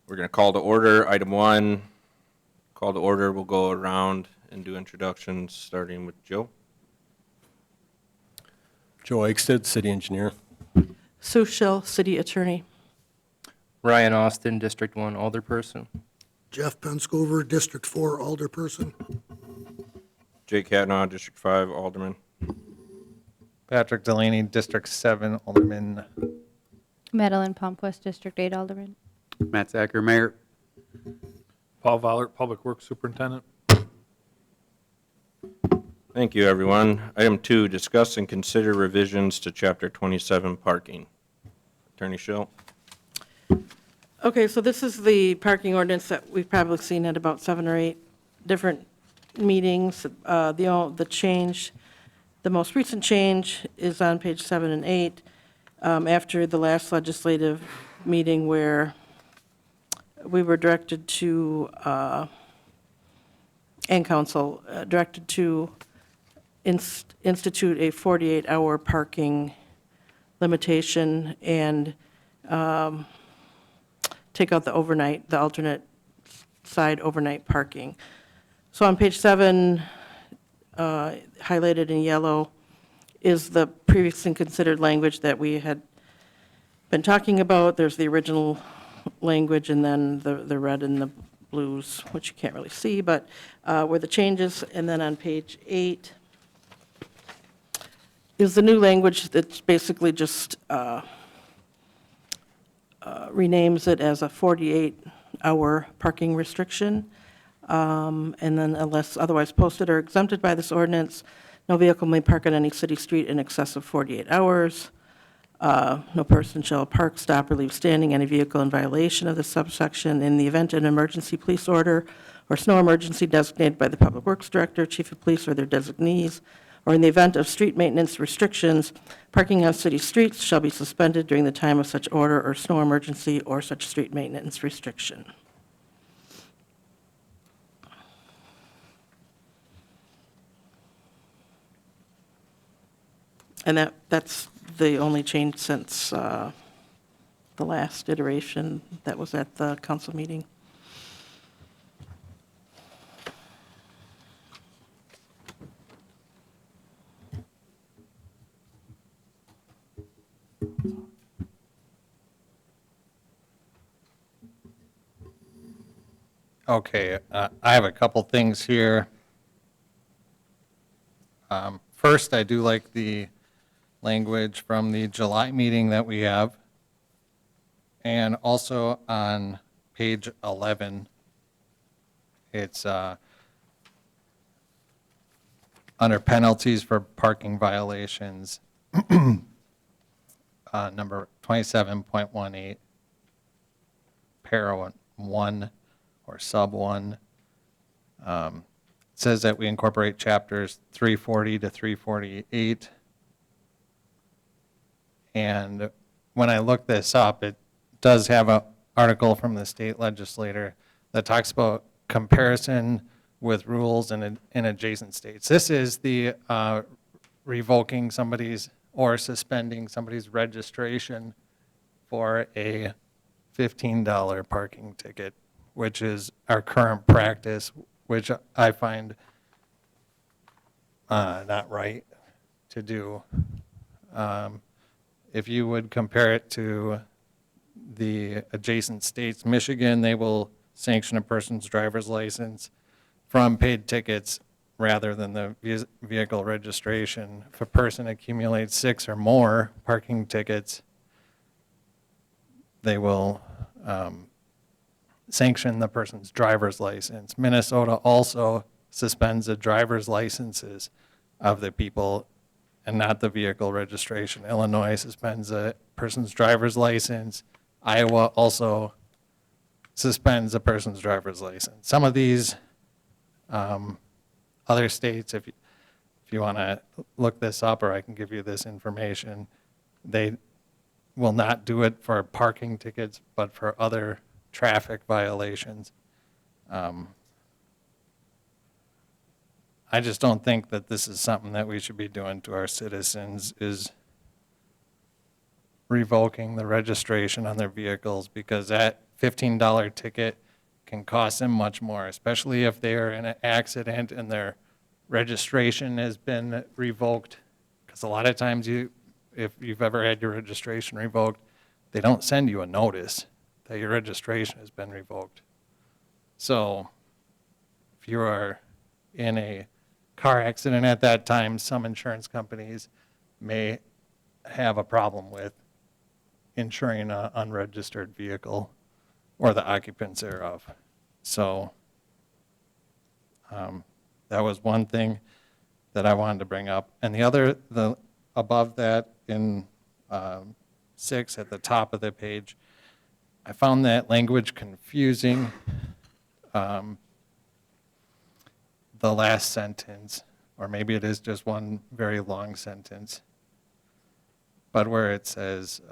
We're going to call to order. Item 1, call to order. We'll go around and do introductions, starting with Joe. Joe Eichstadt, City Engineer. Sue Schill, City Attorney. Ryan Austin, District 1 Alderperson. Jeff Penscover, District 4 Alderperson. Jake Hadnaugh, District 5 Alderman. Patrick Delaney, District 7 Alderman. Madeline Palmquist, District 8 Alderman. Matt Zacher, Mayor. Paul Vollert, Public Works Superintendent. Thank you, everyone. Item 2, discuss and consider revisions to Chapter 27 parking. Attorney Schill. Okay, so this is the parking ordinance that we've probably seen at about 7 or 8 different meetings. The change, the most recent change is on page 7 and 8, after the last legislative meeting where we were directed to, and council directed to institute a 48-hour parking limitation and take out the overnight, the alternate side overnight parking. So on page 7, highlighted in yellow, is the previously considered language that we had been talking about. There's the original language and then the red and the blues, which you can't really see, but were the changes. And then on page 8 is the new language that's basically just renames it as a 48-hour parking restriction. And then unless otherwise posted or exempted by this ordinance, no vehicle may park on any city street in excess of 48 hours. No person shall park, stop, or leave standing any vehicle in violation of this subsection. In the event of an emergency police order or snow emergency designated by the Public Works Director, Chief of Police, or their designees, or in the event of street maintenance restrictions, parking on city streets shall be suspended during the time of such order or snow emergency or such street maintenance restriction. And that's the only change since the last iteration that was at the council meeting. Okay, I have a couple things here. First, I do like the language from the July meeting that we have. And also on page 11, it's under penalties for parking violations, number 27.18, para 1 or sub 1. It says that we incorporate chapters 340 to 348. And when I look this up, it does have an article from the state legislator that talks about comparison with rules in adjacent states. This is the revoking somebody's or suspending somebody's registration for a $15 parking ticket, which is our current practice, which I find not right to do. If you would compare it to the adjacent states, Michigan, they will sanction a person's driver's license from paid tickets rather than the vehicle registration. If a person accumulates 6 or more parking tickets, they will sanction the person's driver's license. Minnesota also suspends the driver's licenses of the people and not the vehicle registration. Illinois suspends a person's driver's license. Iowa also suspends a person's driver's license. Some of these other states, if you want to look this up, or I can give you this information, they will not do it for parking tickets, but for other traffic violations. I just don't think that this is something that we should be doing to our citizens, is revoking the registration on their vehicles, because that $15 ticket can cost them much more, especially if they are in an accident and their registration has been revoked. Because a lot of times if you've ever had your registration revoked, they don't send you a notice that your registration has been revoked. So if you are in a car accident at that time, some insurance companies may have a problem with insuring an unregistered vehicle or the occupants thereof. So that was one thing that I wanted to bring up. And the other, above that in 6 at the top of the page, I found that language confusing. The last sentence, or maybe it is just one very long sentence, but where it says,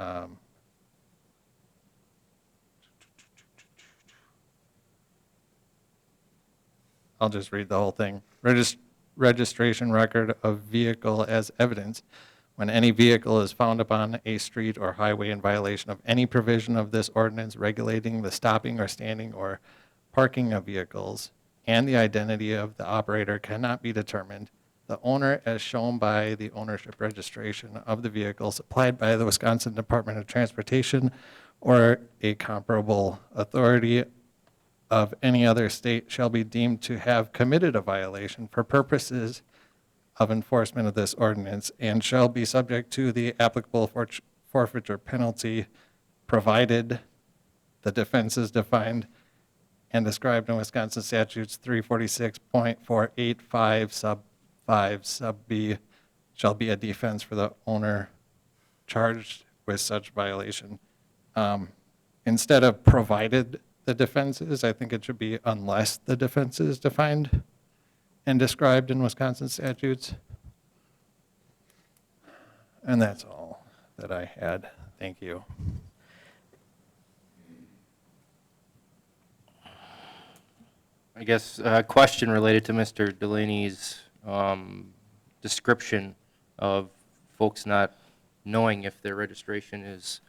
I'll just read the whole thing. Registration record of vehicle as evidence. When any vehicle is found upon a street or highway in violation of any provision of this ordinance regulating the stopping or standing or parking of vehicles, and the identity of the operator cannot be determined, the owner, as shown by the ownership registration of the vehicle supplied by the Wisconsin Department of Transportation or a comparable authority of any other state, shall be deemed to have committed a violation for purposes of enforcement of this ordinance and shall be subject to the applicable forfeiture penalty, provided the defense is defined and described in Wisconsin statutes 346.485 sub 5 sub B, shall be a defense for the owner charged with such violation. Instead of provided the defense is, I think it should be unless the defense is defined and described in Wisconsin statutes. And that's all that I had. Thank you. I guess a question related to Mr. Delaney's description of folks not knowing if their registration is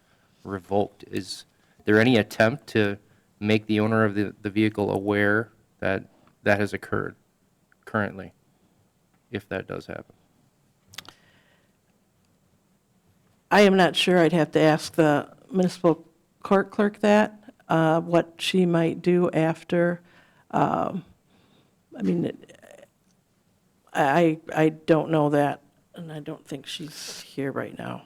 revoked. Is there any attempt to make the owner of the vehicle aware that that has occurred currently, if that does happen? I am not sure. I'd have to ask the municipal court clerk that, what she might do after. I mean, I don't know that, and I don't think she's here right now.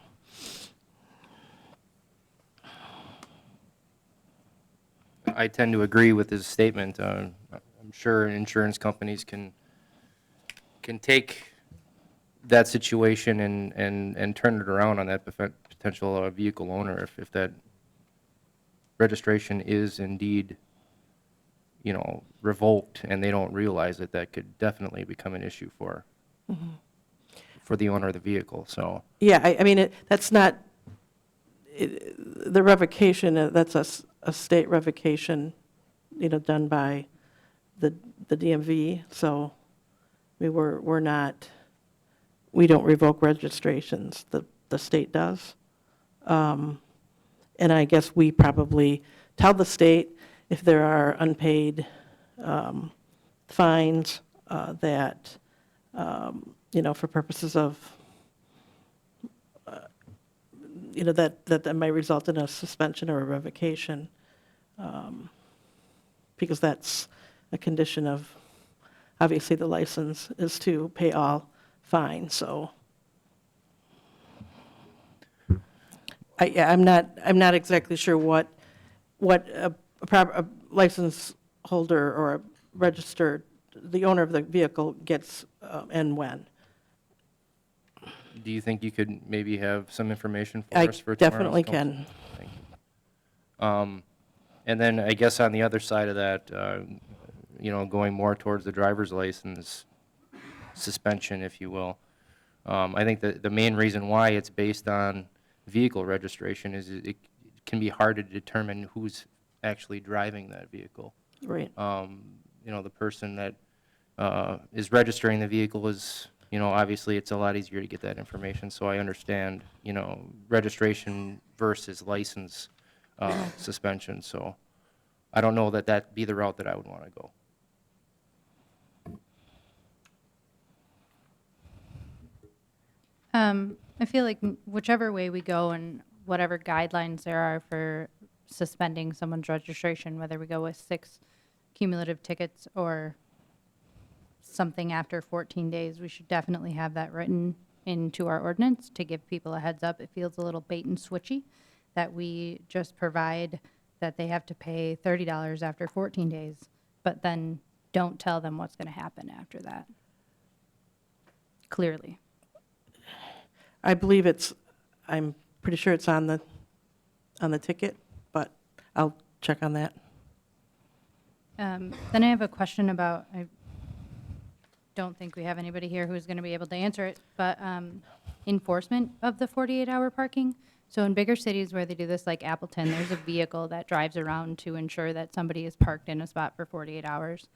I tend to agree with his statement. I'm sure insurance companies can take that situation and turn it around on that potential vehicle owner if that registration is indeed, you know, revoked and they don't realize it. That could definitely become an issue for the owner of the vehicle. So Yeah, I mean, that's not, the revocation, that's a state revocation, you know, done by the DMV. So we're not, we don't revoke registrations. The state does. And I guess we probably tell the state if there are unpaid fines that, you know, for purposes of, you know, that might result in a suspension or a revocation, because that's a condition of, obviously, the license is to pay all fines, so. I'm not exactly sure what a license holder or a registered, the owner of the vehicle gets and when. do you think you could maybe have some information for I us for tomorrow's definitely council? can. Thank you. And then I guess on the other side of that, you know, going more towards the driver's license suspension, if you will, I think that the main reason why it's based on vehicle registration is it can be hard to determine who's actually driving that vehicle. Right. You know, the person that is registering the vehicle is, you know, obviously it's a lot easier to get that information. So I understand, you know, registration versus license suspension. So I don't know that that'd be the route that I would want to go. I feel like whichever way we go and whatever guidelines there are for suspending someone's registration, whether we go with 6 cumulative tickets or something after 14 days, we should definitely have that written into our ordinance to give people a heads up. It feels a little bait and switchy that we just provide that they have to pay $30 after 14 days, but then don't tell them what's going to happen after that. Clearly. I believe I'm pretty sure it's on the ticket, but I'll check on that. Then I have a question about, I don't think we have anybody here who's going to be able to answer it, but enforcement of the 48-hour parking. So in bigger cities where they do this, like Appleton, there's a vehicle that drives around to ensure that somebody is parked in a spot for 48 hours.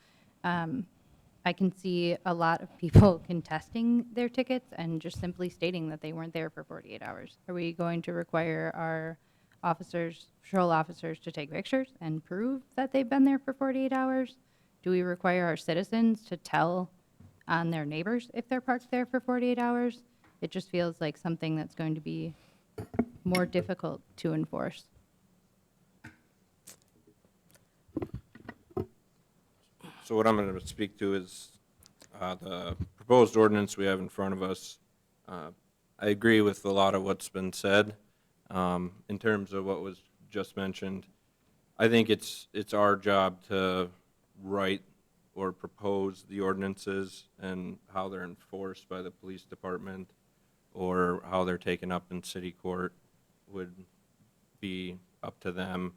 I can see a lot of people contesting their tickets and just simply stating that they weren't there for 48 hours. Are we going to require our officers, patrol officers, to take pictures and prove that they've been there for 48 hours? Do we require our citizens to tell on their neighbors if they're parked there for 48 hours? It just feels like something that's going to be more difficult to enforce. So what I'm going to speak to is the proposed ordinance we have in front of us. I agree with a lot of what's been said. In terms of what was just mentioned, I think it's our job to write or propose the ordinances and how they're enforced by the police department or how they're taken up in city court would be up to them.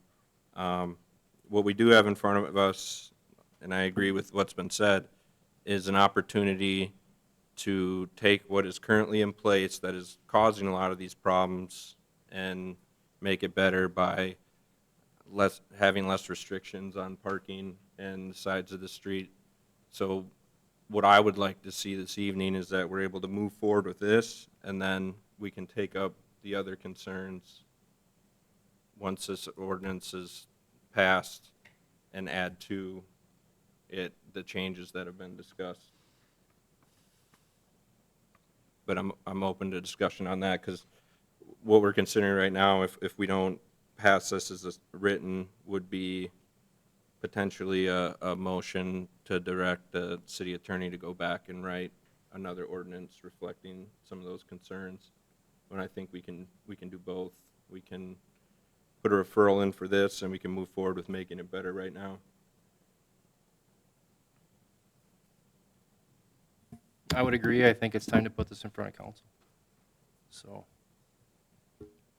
What we do have in front of us, and I agree with what's been said, is an opportunity to take what is currently in place that is causing a lot of these problems and make it better by having less restrictions on parking and the sides of the street. So what I would like to see this evening is that we're able to move forward with this, and then we can take up the other concerns once this ordinance is passed and add to it the changes that have been discussed. But I'm open to discussion on that, because what we're considering right now, if we don't pass this as written, would be potentially a motion to direct the city attorney to go back and write another ordinance reflecting some of those concerns. When I think we can do both. We can put a referral in for this, and we can move forward with making it better right now. I would agree. I think it's time to put this in front of council. So,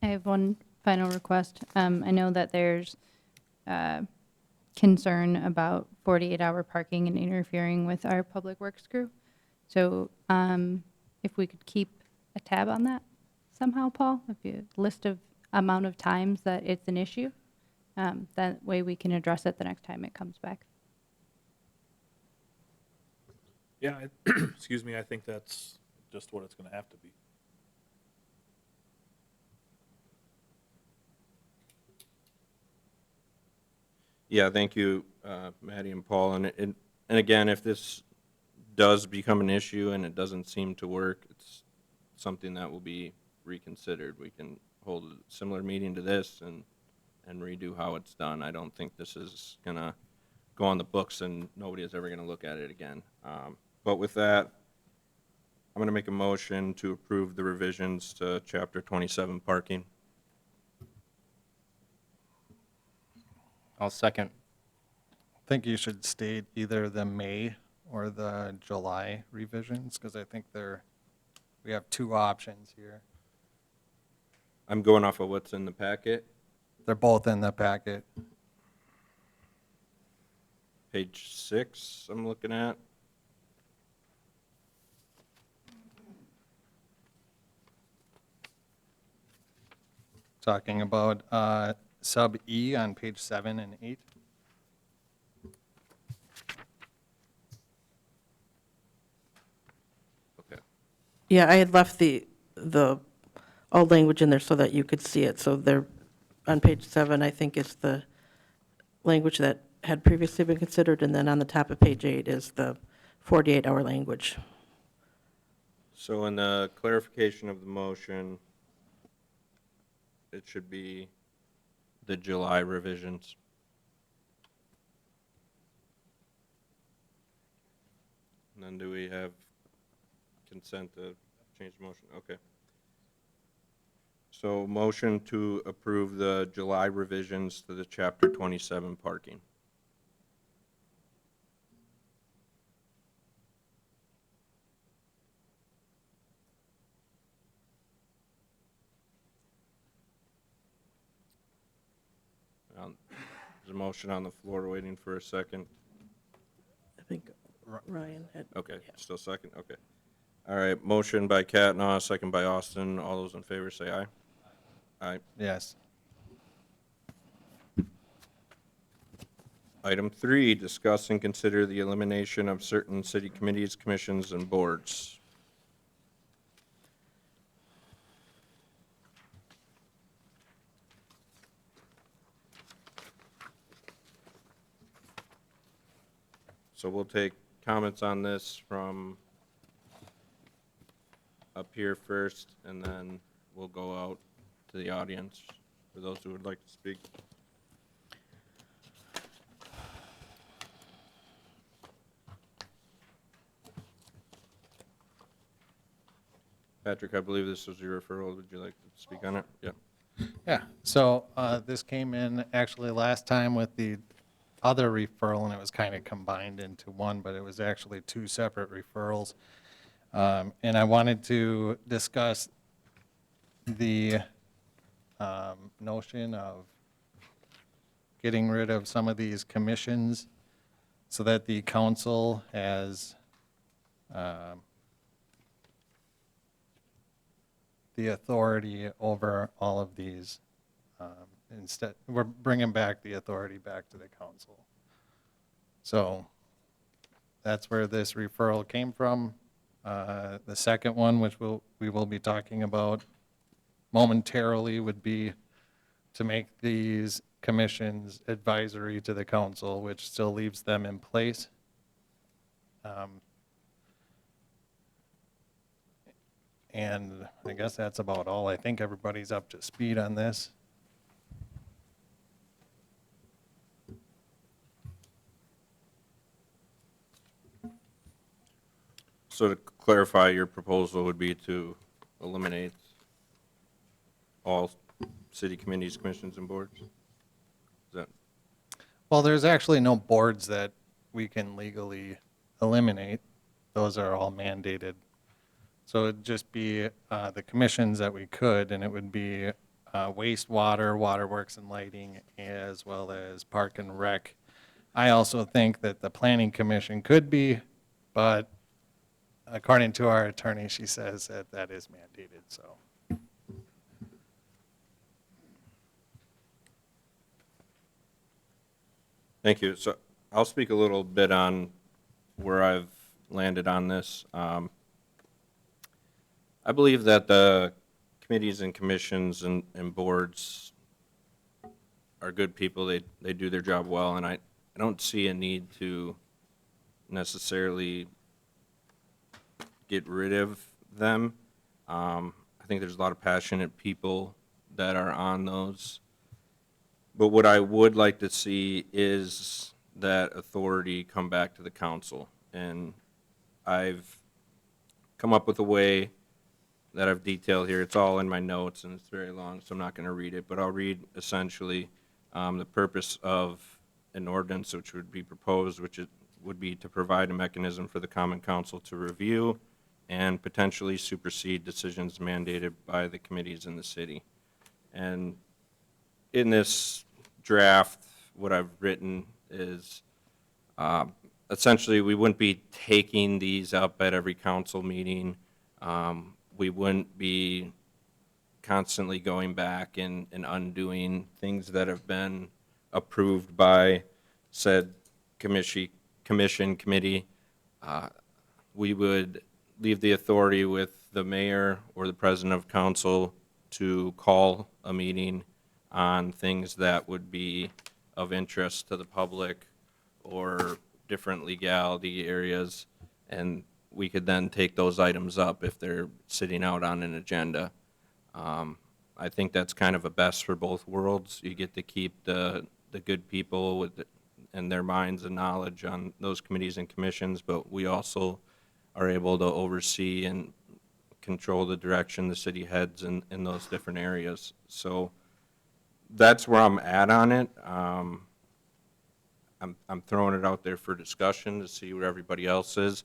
I have one final request. I know that there's concern about 48-hour parking and interfering with our public works crew. So if we could keep a tab on that somehow, Paul, if you list of amount of times that it's an issue, that way we can address it the next time it comes back. Yeah, excuse me, I think that's just what it's going to have to be. Yeah, thank you, Maddie and Paul. And again, if this does become an issue and it doesn't seem to work, it's something that will be reconsidered. We can hold a similar meeting to this and redo how it's done. I don't think this is going to go on the books and nobody is ever going to look at it again. But with that, I'm going to make a motion to approve the revisions to Chapter 27 parking. I'll second. I think you should state either the May or the July revisions, because I think we have two options here. I'm going off of what's in the packet. They're both in the packet. Page 6, I'm looking at. Talking about sub E on page 7 and 8. Okay. Yeah, I had left the old language in there so that you could see it. So there, on page 7, I think is language that had previously been considered, and then on the top of page 8 is the 48-hour language. So in the clarification of the motion, it should be the July revisions. And then do we have consent to change the motion? Okay. So motion to approve the July revisions to the Chapter 27 parking. There's a motion on the floor waiting for a second. I think Ryan had. Okay, still second, okay. All right, motion by Catnaw, second by Austin. All those in favor say aye. Aye. Yes. Item 3, discuss and consider the elimination of certain city committees, commissions, and boards. So we'll take comments on this from up here first, and then we'll go out to the audience for those who would like to speak. Patrick, I believe this was your referral. Would you like to speak on it? Yeah. Yeah, so this came in actually last time with the other referral, and it was kind of combined into one, but it was actually two separate referrals. And I wanted to discuss the notion of getting rid of some of these commissions so that the council has the authority over all of these. Instead, we're bringing back the authority back to the council. So that's where this referral came from. The second one, which we will be talking about momentarily, would be to make these commissions advisory to the council, which still leaves them in place. And I guess that's about all. I think everybody's up to speed on this. So to clarify, your proposal would be to eliminate all city committees, commissions, and boards? Is that, Well, there's actually no boards that we can legally eliminate. Those are all mandated. So it'd just be the commissions that we could, and it would be wastewater, waterworks and lighting, as well as park and rec. I also think that the planning commission could be, but according to our attorney, she says that that is mandated, so. thank you. So I'll speak a little bit on where I've landed on this. I believe that the committees and commissions and boards are good people. They do their job well, and I don't see a need to necessarily get rid of them. I think there's a lot of passionate people that are on those. But what I would like to see is that authority come back to the council. And I've come up with a way that I've detailed here. It's all in my notes, and it's very long, so I'm not going to read it. But I'll read essentially the purpose of an ordinance which would be proposed, which would be to provide a mechanism for the common council to review and potentially supersede decisions mandated by the committees in the city. And in this draft, what I've written is essentially we wouldn't be taking these up at every council meeting. We wouldn't be constantly going back and undoing things that have been approved by said commission, committee. We would leave the authority with the mayor or the president of council to call a meeting on things that would be of interest to the public or different legality areas, and we could then take those items up if they're sitting out on an agenda. I think that's kind of a best for both worlds. You get to keep the good people and their minds and knowledge on those committees and commissions, but we also are able to oversee and control the direction the city heads in those different areas. So that's where I'm at on it. I'm throwing it out there for discussion to see where everybody else is.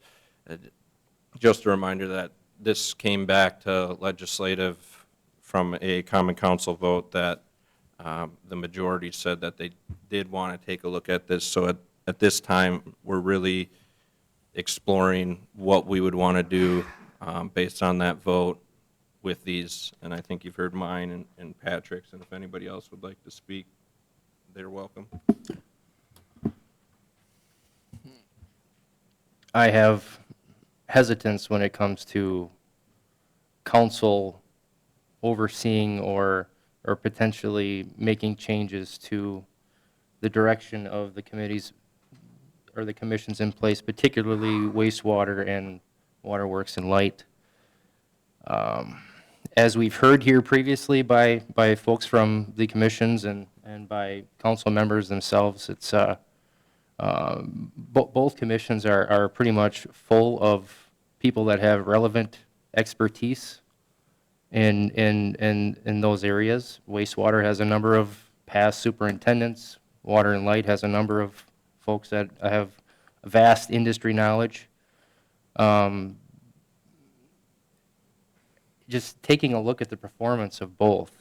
Just a reminder that this came back to legislative from a common council vote that the majority said that they did want to take a look at this. So at this time, we're really exploring what we would want to do based on that vote with these. And I think you've heard mine and Patrick's, and if anybody else would like to speak, they're welcome. I have hesitance when it comes to council overseeing or potentially making changes to the direction of the committees or the commissions in place, particularly wastewater and waterworks and light. As we've heard here previously by folks from the commissions and by council members themselves, it's both commissions are pretty much full of people that have relevant expertise in those areas. Wastewater has a number of past superintendents. Water and Light has a number of folks that have vast industry knowledge. Just taking a look at the performance of both,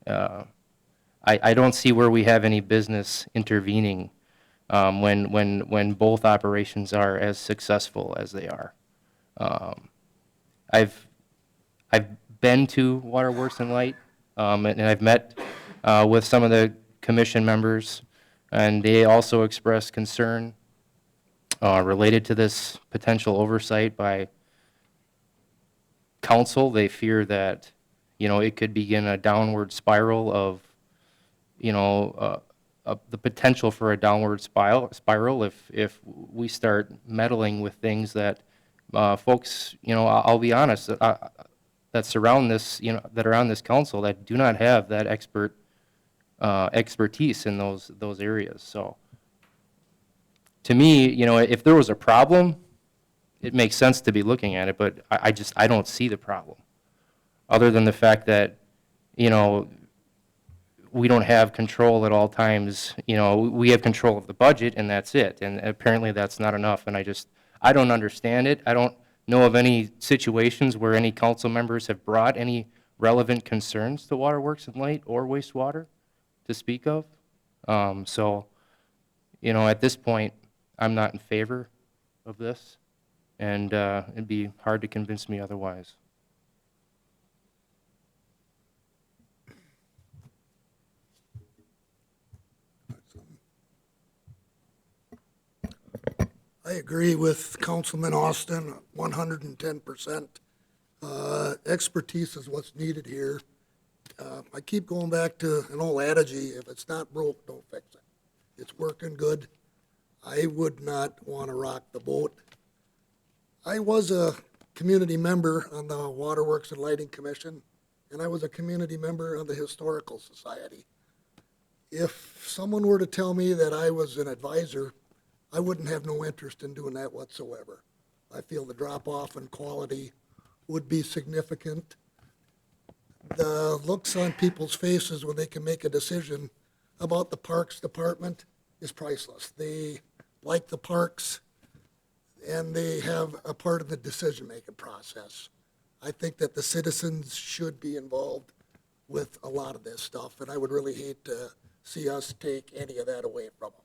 I don't see where we have any business intervening when both operations are as successful as they are. I've been to Waterworks and Light, and I've met with some of the commission members, and they also expressed concern related to this potential oversight by council. They fear that, it could begin a downward spiral of, the potential for a downward spiral if we start meddling with things that folks, I'll be honest, that surround this, that are on this council that do not have that expertise in those areas. So to me, if there was a problem, it makes sense to be looking at it, but I don't see the problem, other than the fact that, we don't have control at all times. We have control of the budget, and that's it, and apparently that's not enough, and I don't understand it. I don't know of any situations where any council members have brought any relevant concerns to Waterworks and Light or wastewater to speak of. So, at this point, I'm not in favor of this, and it'd be hard to convince me otherwise. I agree with Councilman Austin 110%. Expertise is what's needed here. I keep going back to an old adage, if it's not broke, don't fix it. It's working good. I would not want to rock the boat. I was a community member on the Waterworks and Lighting Commission, and I was a community member of the Historical Society. If someone were to tell me that I was an advisor, I wouldn't have no interest in doing that whatsoever. I feel the drop-off in quality would be significant. The looks on people's faces when they can make a decision about the Parks Department is priceless. They like the parks, and they have a part of the decision-making process. I think that the citizens should be involved with a lot of this stuff, and I would really hate to see us take any of that away from them.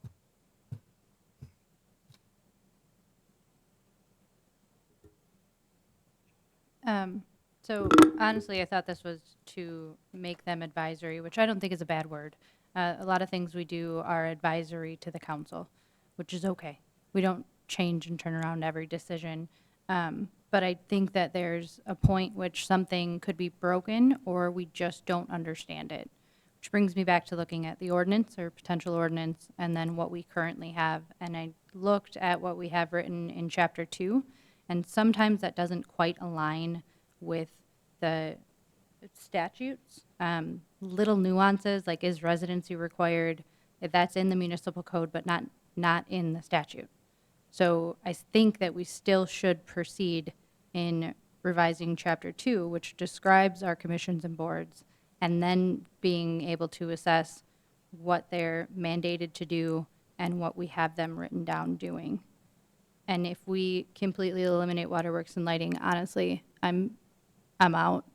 So honestly, I thought this was to make them advisory, which I don't think is a bad word. A lot of things we do are advisory to the council, which is okay. We don't change and turn around every decision. But I think that there's a point which something could be broken or we just don't understand it. which brings me back to looking at the ordinance or potential ordinance and then what we currently have. And I looked at what we have written in Chapter 2, and sometimes that doesn't quite align with the statutes. Little nuances, like is residency required, if that's in the municipal code, but not in the statute. So I think that we still should proceed in revising Chapter 2, which describes our commissions and boards, and then being able to assess what they're mandated to do and what we have them written down doing. And if we completely eliminate waterworks and lighting, honestly, I'm out.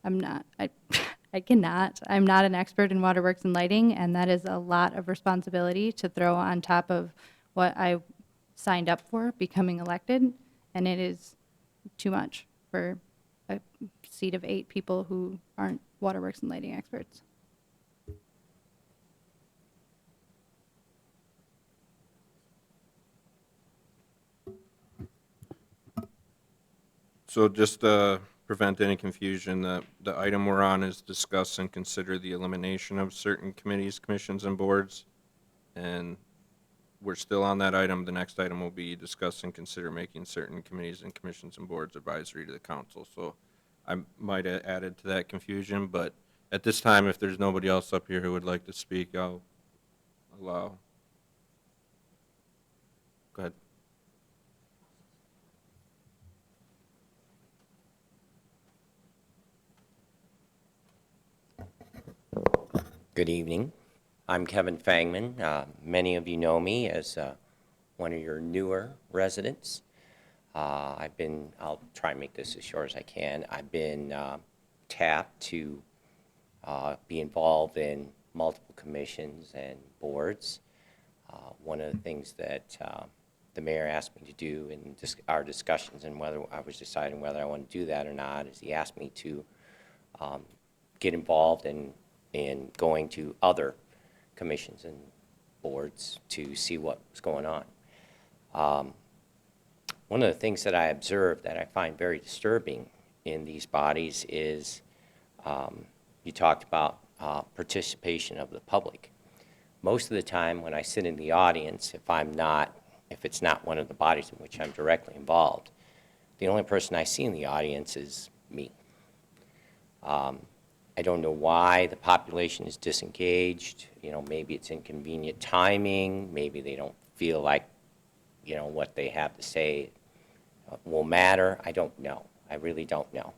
I'm not, I cannot. I'm not an expert in waterworks and lighting, and that is a lot of responsibility to throw on top of what I signed up for becoming elected, and it is too much for a seat of 8 people who aren't waterworks and lighting experts. So just to prevent any confusion, the item we're on is discuss and consider the elimination of certain committees, commissions, and boards. And we're still on that item. The next item will be discuss and consider making certain committees and commissions and boards advisory to the council. So I might have added to that confusion, but at this time, if there's nobody else up here who would like to speak, I'll allow. Go ahead. Good evening. I'm Kevin Fangman. Many of you know me as one of your newer residents. I'll try and make this as short as I can. I've been tapped to be involved in multiple commissions and boards. One of the things that the mayor asked me to do in our discussions and whether I was deciding whether I want to do that or not is he asked me to get involved in going to other commissions and boards to see what was going on. One of the things that I observed that I find very disturbing in these bodies is you talked about participation of the public. Most of the time when I sit in the audience, if it's not one of the bodies in which I'm directly involved, the only person I see in the audience is me. I don't know why the population is disengaged. You know, maybe it's inconvenient timing. Maybe they don't feel like, you know, what they have to say will matter. I don't know. I really don't know.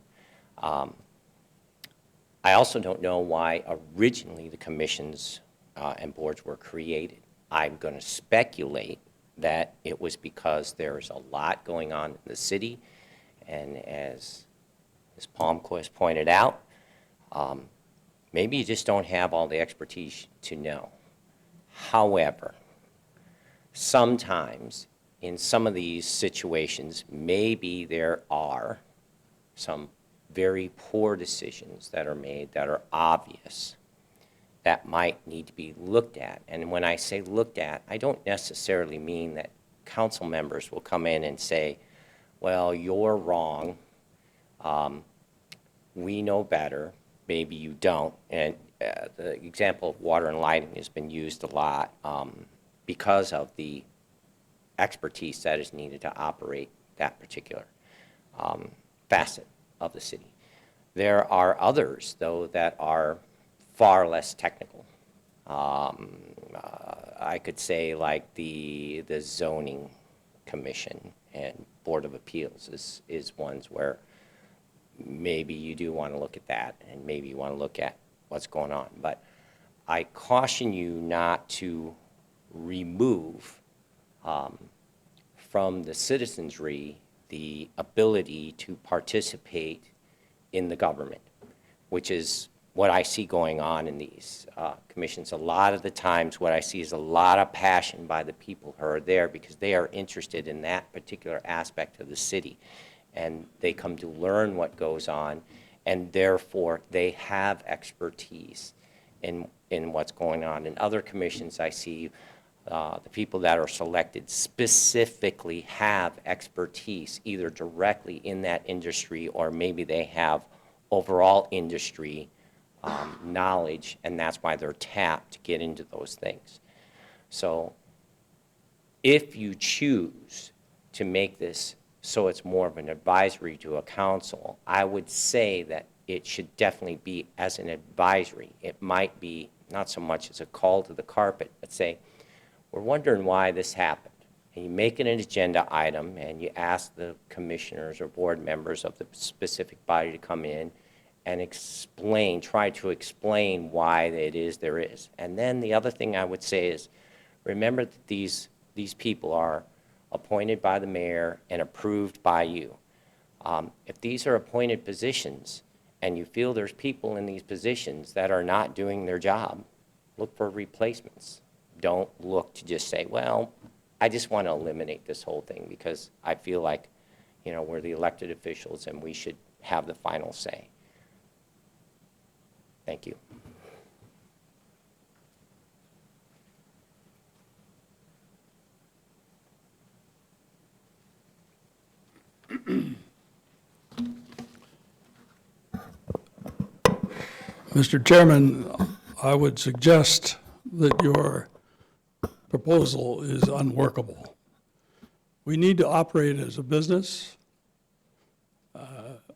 I also don't know why originally the commissions and boards were created. I'm going to speculate that it was because there's a lot going on in the city, and as Ms. Palmquist pointed out, maybe you just don't have all the expertise to know. However, sometimes in some of these situations, maybe there are some very poor decisions that are made that are obvious that might need to be looked at. And when I say looked at, I don't necessarily mean that council members will come in and say, well, you're wrong, we know better, maybe you don't. And the example of water and lighting has been used a lot because of the expertise that is needed to operate that particular facet of the city. There are others, though, that are far less technical. I could say like the zoning commission and Board of Appeals is ones where maybe you do want to look at that, and maybe you want to look at what's going on. But I caution you not to remove from the citizenry the ability to participate in the government, which is what I see going on in these commissions. A lot of the times what I see is a lot of passion by the people who are there because they are interested in that particular aspect of the city. And they come to learn what goes on, and therefore they have expertise in what's going on. In other commissions I see the people that are selected specifically have expertise either directly in that industry or maybe they have overall industry knowledge, and that's why they're tapped to get into those things. So if you choose to make this so it's more of an advisory to a council, I would say that it should definitely be as an advisory. It might be not so much as a call to the carpet, but say, we're wondering why this happened. And you make it an agenda item, and you ask the commissioners or board members of the specific body to come in and explain, try to explain why it is there is. And then the other thing I would say is, remember that these people are appointed by the mayor and approved by you. If these are appointed positions, and you feel there's people in these positions that are not doing their job, look for replacements. Don't look to just say, well, I just want to eliminate this whole thing because I feel like, you know, we're the elected officials and we should have the final say. Thank you. Mr. Chairman, I would suggest that your proposal is unworkable. We need to operate as a business.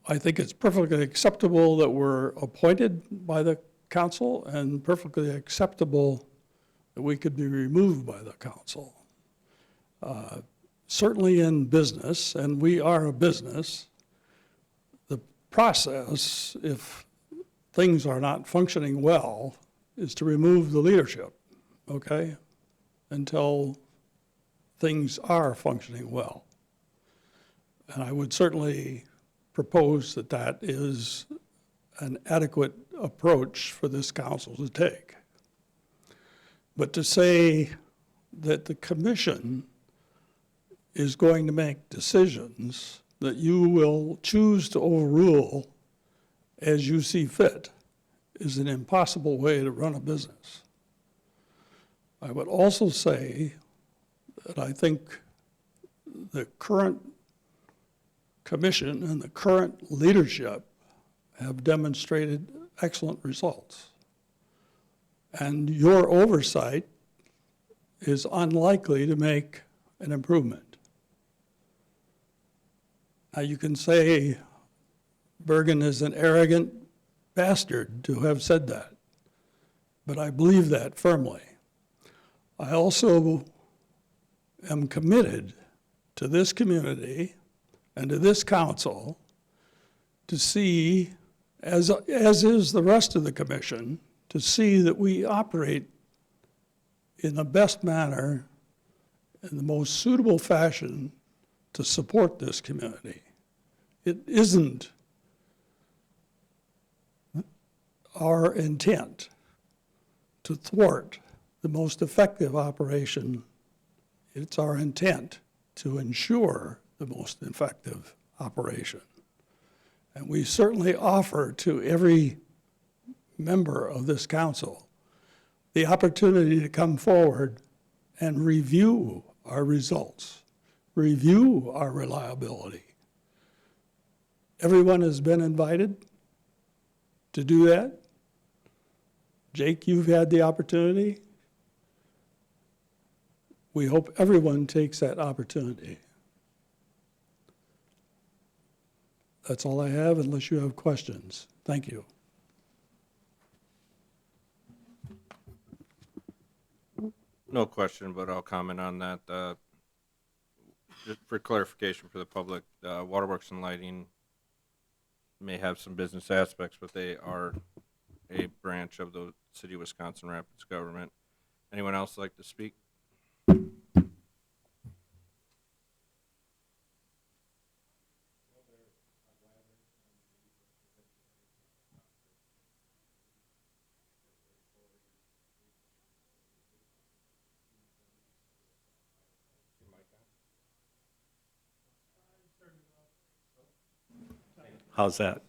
I think it's perfectly acceptable that we're appointed by the council and perfectly acceptable that we could be removed by the council. Certainly in business, and we are a business, the process, if things are not functioning well, is to remove the leadership, okay, until things are functioning well. And I would certainly propose that that is an adequate approach for this council to take. But to say that the commission is going to make decisions that you will choose to overrule as you see fit is an impossible way to run a business. I would also say that I think the current commission and the current leadership have demonstrated excellent results. And your oversight is unlikely to make an improvement. Now, you can say Bergen is an arrogant bastard to have said that, but I believe that firmly. I also am committed to this community and to this council to see, as is the rest of the commission, to see that we operate in the best manner, in the most suitable fashion to support this community. It isn't our intent to thwart the most effective operation. It's our intent to ensure the most effective operation. And we certainly offer to every member of this council the opportunity to come forward and review our results, review our reliability. Everyone has been invited to do that. Jake, you've had the opportunity. We hope everyone takes that opportunity. That's all I have, unless you have questions. Thank you. No question, but I'll comment on that. Just for clarification for the public, Waterworks and Lighting may have some business aspects, but they are a branch of the City of Wisconsin Rapids government. Anyone else like to speak? How's that?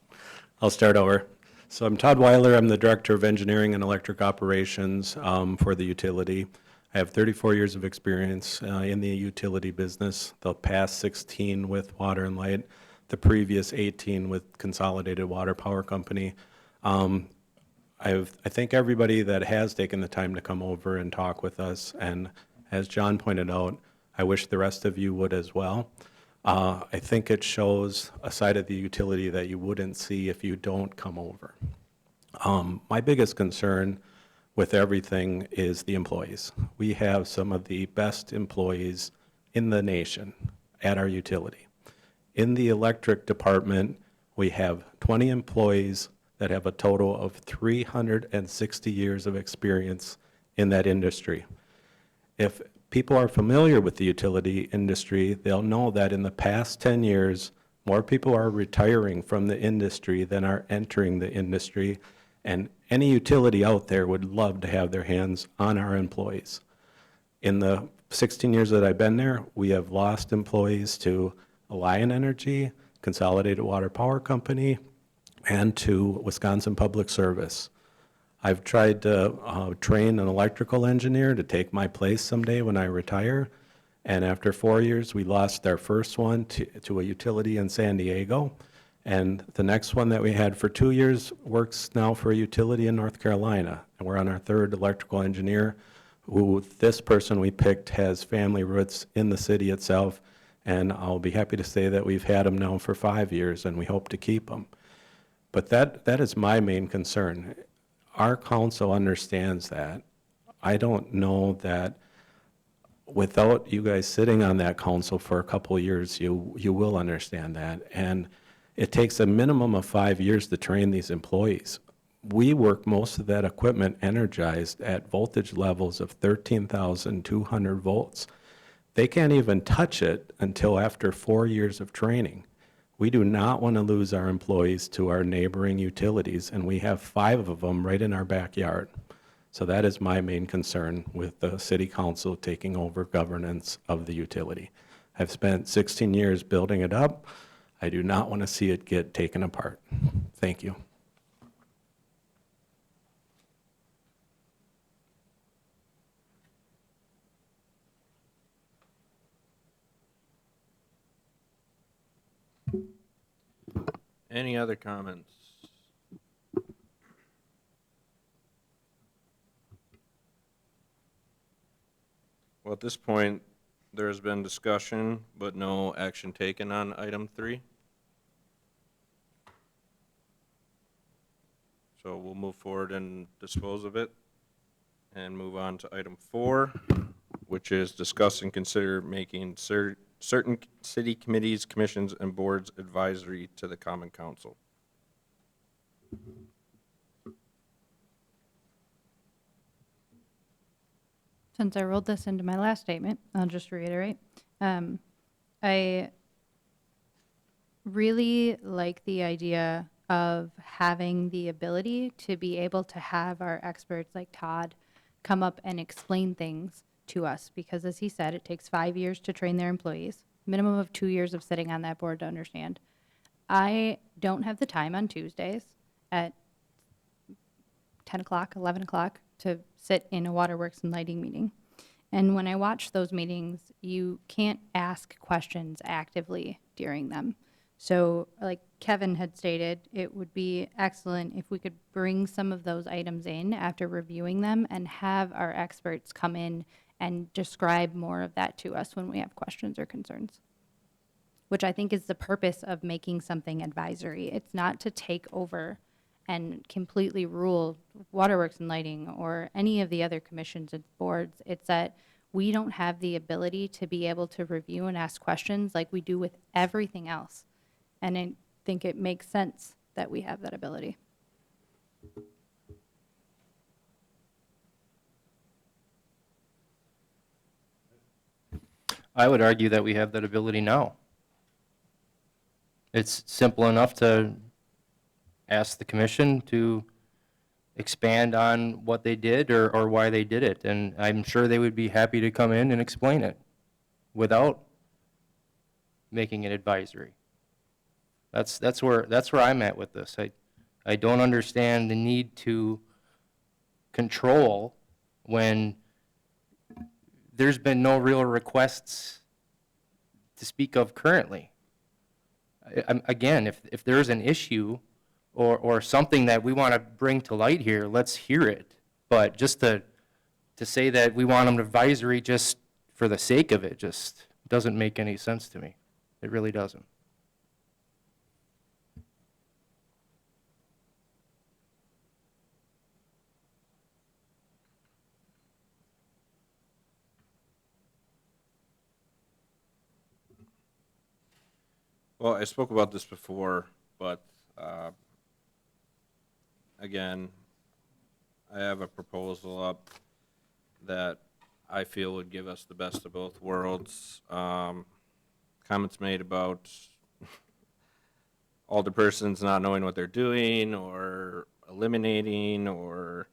I'll start over. So I'm Todd Weiler. I'm the Director of Engineering and Electric Operations for the utility. I have 34 years of experience in the utility business, the past 16 with Water and Light, the previous 18 with Consolidated Water Power Company. I thank everybody that has taken the time to come over and talk with us, and as John pointed out, I wish the rest of you would as well. I think it shows a side of the utility that you wouldn't see if you don't come over. My biggest concern with everything is the employees. We have some of the best employees in the nation at our utility. In the electric department, we have 20 employees that have a total of 360 years of experience in that industry. If people are familiar with the utility industry, they'll know that in the past 10 years, more people are retiring from the industry than are entering the industry, and any utility out there would love to have their hands on our employees. In the 16 years that I've been there, we have lost employees to Alliant Energy, Consolidated Water Power Company, and to Wisconsin Public Service. I've tried to train an electrical engineer to take my place someday when I retire, and after 4 years, we lost our first one to a utility in San Diego, and the next one that we had for 2 years works now for a utility in North Carolina, and we're on our third electrical engineer, who this person we picked has family roots in the city itself, and I'll be happy to say that we've had him now for 5 years, and we hope to keep him. But that is my main concern. Our council understands that. I don't know that without you guys sitting on that council for a couple of years, you will understand that. And it takes a minimum of 5 years to train these employees. We work most of that equipment energized at voltage levels of 13,200 volts. They can't even touch it until after 4 years of training. We do not want to lose our employees to our neighboring utilities, and we have 5 of them right in our backyard. So that is my main concern with the city council taking over governance of the utility. I've spent 16 years building it up. I do not want to see it get taken apart. Thank you. Any other comments? Well, at this point, there's been discussion, but no action taken on item 3. So we'll move forward and dispose of it and move on to item 4, which is discuss and consider making certain city committees, commissions, and boards advisory to the Common Council. Since I rolled this into my last statement, I'll just reiterate. I really like the idea of having the ability to be able to have our experts like Todd come up and explain things to us, because as he said, it takes 5 years to train their employees, minimum of 2 years of sitting on that board to understand. I don't have the time on Tuesdays at 10 o'clock, 11 o'clock to sit in a waterworks and lighting meeting. And when I watch those meetings, you can't ask questions actively during them. So like Kevin had stated, it would be excellent if we could bring some of those items in after reviewing them and have our experts come in and describe more of that to us when we have questions or concerns, which I think is the purpose of making something advisory. It's not to take over and completely rule waterworks and lighting or any of the other commissions and boards. It's that we don't have the ability to be able to review and ask questions like we do with everything else. And I think it makes sense that we have that ability. I would argue that we have that ability now. It's simple enough to ask the commission to expand on what they did or why they did it, and I'm sure they would be happy to come in and explain it without making it advisory. That's where I'm at with this. I don't understand the need to control when there's been no real requests to speak of currently. Again, if there's an issue or something that we want to bring to light here, let's hear it. But just to say that we want them advisory just for the sake of it just doesn't make any sense to me. It really doesn't. Well, I spoke about this before, but again, I have a proposal up that I feel would give us the best of both worlds. Comments made about alderpersons not knowing what they're doing or eliminating or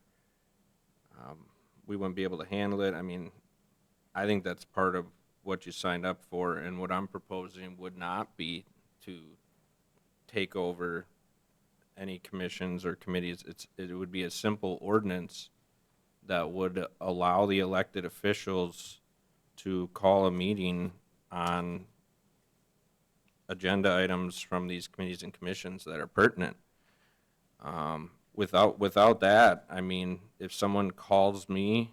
we wouldn't be able to handle it. I mean, I think that's part of what you signed up for, and what I'm proposing would not be to take over any commissions or committees. It would be a simple ordinance that would allow the elected officials to call a meeting on agenda items from these committees and commissions that are pertinent. Without that, I mean, if someone calls me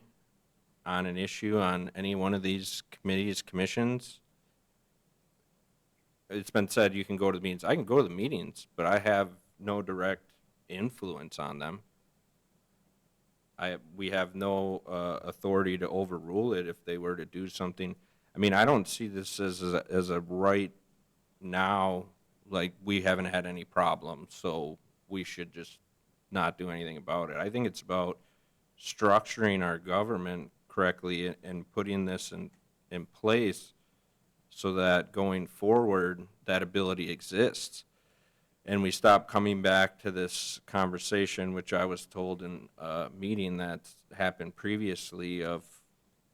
on an issue on any one of these committees, commissions, it's been said you can go to the meetings. I can go to the meetings, but I have no direct influence on them. We have no authority to overrule it if they were to do something. I mean, I don't see this as a right now, like we haven't had any problems, so we should just not do anything about it. I think it's about structuring our government correctly and putting this in place so that going forward, that ability exists. And we stop coming back to this conversation, which I was told in a meeting that happened previously, of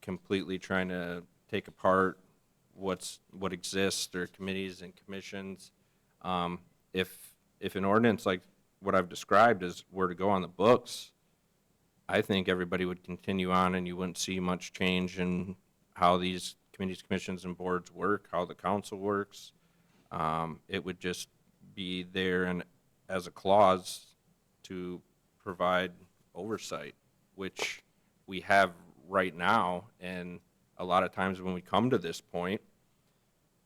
completely trying to take apart what exists, or committees and commissions. If an ordinance like what I've described were to go on the books, I think everybody would continue on, and you wouldn't see much change in how these committees, commissions, and boards work, how the council works. It would just be there and as a clause to provide oversight, which we have right now. And a lot of times when we come to this point,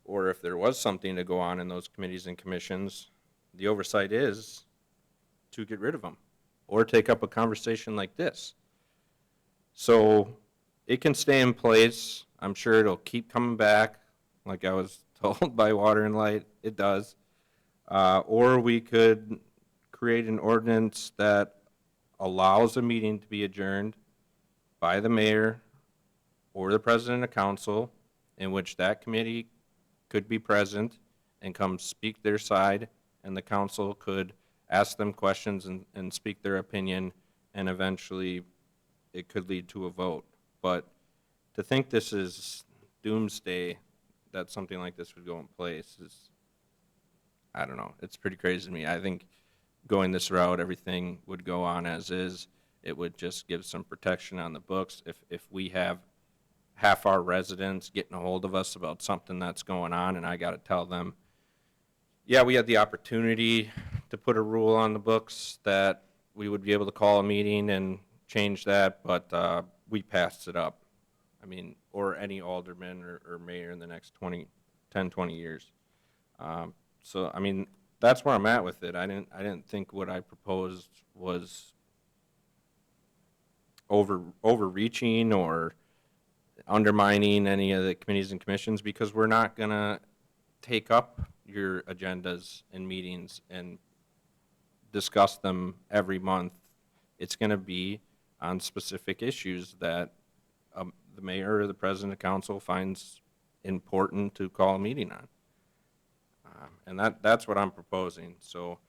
or if there was something to go on in those committees and commissions, the oversight is to get rid of them or take up a conversation like this. So it can stay in place. I'm sure it'll keep coming back, like I was told by Water and Light, it does. Or we could create an ordinance that allows a meeting to be adjourned by the mayor or the president of council, in which that committee could be present and come speak their side, and the council could ask them questions and speak their opinion, and eventually it could lead to a vote. But to think this is doomsday, that something like this would go in place, is, I don't know, it's pretty crazy to me. I think going this route, everything would go on as is. It would just give some protection on the books. If we have half our residents getting a hold of us about something that's going on, and I got to tell them, yeah, we had the opportunity to put a rule on the books that we would be able to call a meeting and change that, but we passed it up. I mean, or any alderman or mayor in the next 10, 20 years. So, I mean, that's where I'm at with it. I didn't think what I proposed was overreaching or undermining any of the committees and commissions, because we're not going to take up your agendas and meetings and discuss them every month. It's going to be on specific issues that the mayor or the president of council finds important to call a meeting on. And that's what I'm proposing. So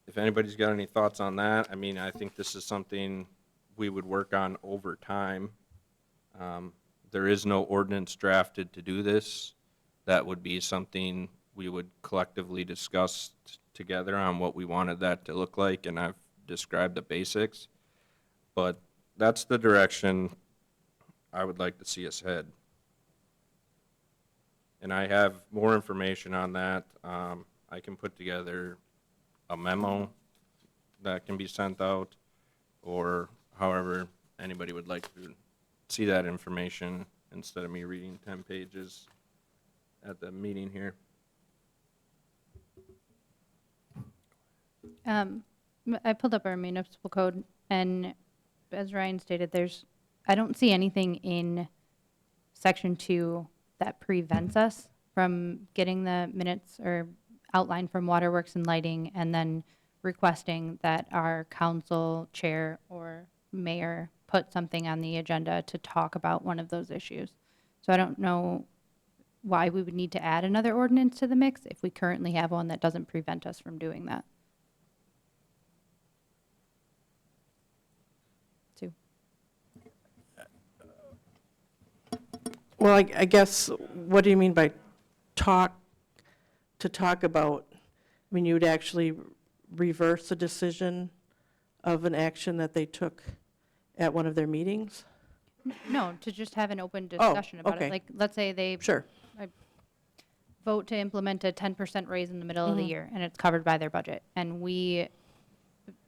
if anybody's got any thoughts on that, I mean, I think this is something we would work on over time. There is no ordinance drafted to do this. That would be something we would collectively discuss together on what we wanted that to look like, and I've described the basics. But that's the direction I would like to see us head. And I have more information on that. I can put together a memo that can be sent out, or however anybody would like to see that information instead of me reading 10 pages at the meeting here. I pulled up our municipal code, and as Ryan stated, I don't see anything in section 2 that prevents us from getting the minutes or outline from Waterworks and Lighting, and then requesting that our council chair or mayor put something on the agenda to talk about one of those issues. So I don't know why we would need to add another ordinance to the mix if we currently have one that doesn't prevent us from doing that. Sue? Well, I guess, what do you mean by to talk about? I mean, you would actually reverse a decision of an action that they took at one of their meetings? No, to just have an open discussion about okay. it. Like, let's say they Sure. vote to implement a 10% raise in the middle of the year, and it's covered by their budget, and we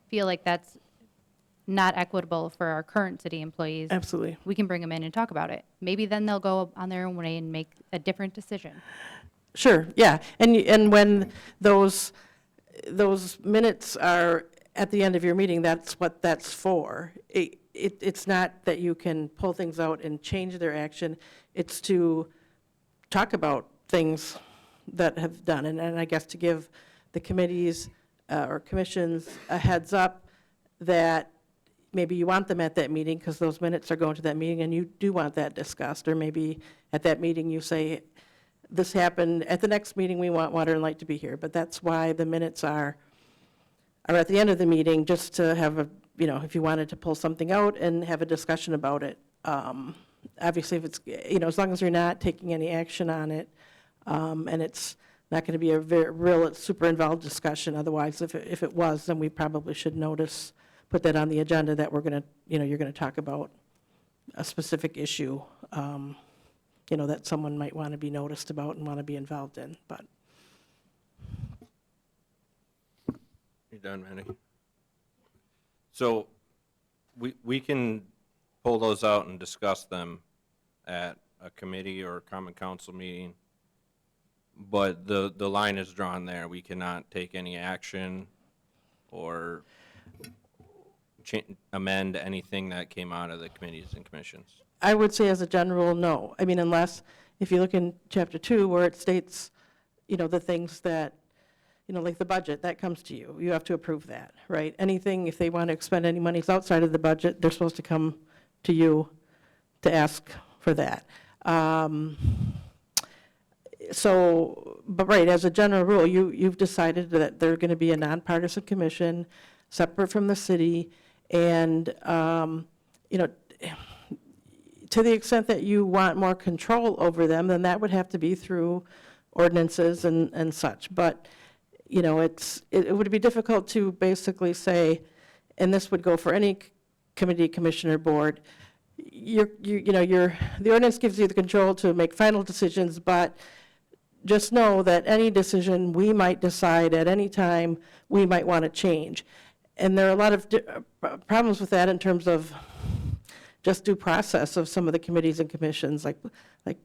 feel like that's not equitable for our current city employees. Absolutely. We can bring them in and talk about it. Maybe then they'll go on their own way and make a different decision. Sure, yeah. And when those minutes are at the end of your meeting, that's what that's for. It's not that you can pull things out and change their action. It's to talk about things that have done, and I guess to give the committees or commissions a heads up that maybe you want them at that meeting because those minutes are going to that meeting and you do want that discussed. Or maybe at that meeting you say, this happened, at the next meeting we want Water and Light to be here. But that's why the minutes are at the end of the meeting, just to have a, if you wanted to pull something out and have a discussion about it. Obviously, if it's, as long as you're not taking any action on it, and it's not going to be a very real, super involved discussion. Otherwise, if it was, then we probably should put that on the agenda that we're going to, you're going to talk about a specific issue, that someone might want to be noticed about and want to be involved in, but. You done, Mandy? So we can pull those out and discuss them at a committee or a common council meeting, but the line is drawn there. We cannot take any action or amend anything that came out of the committees and commissions. I would say as a general, no. I mean, unless, if you look in chapter 2 where it states, the things that, like the budget, that comes to you. You have to approve that, right? Anything, if they want to expend any monies outside of the budget, they're supposed to come to you to ask for that. But right, as a general rule, you've decided that they're going to be a nonpartisan commission, separate from the city, and, to the extent that you want more control over them, then that would have to be through ordinances and such. But, it would be difficult to basically say, and this would go for any committee, commissioner, board, the ordinance gives you the control to make final decisions, but just know that any decision we might decide at any time, we might want to change. And there are a lot of problems with that in terms of just due process of some of the committees and commissions, like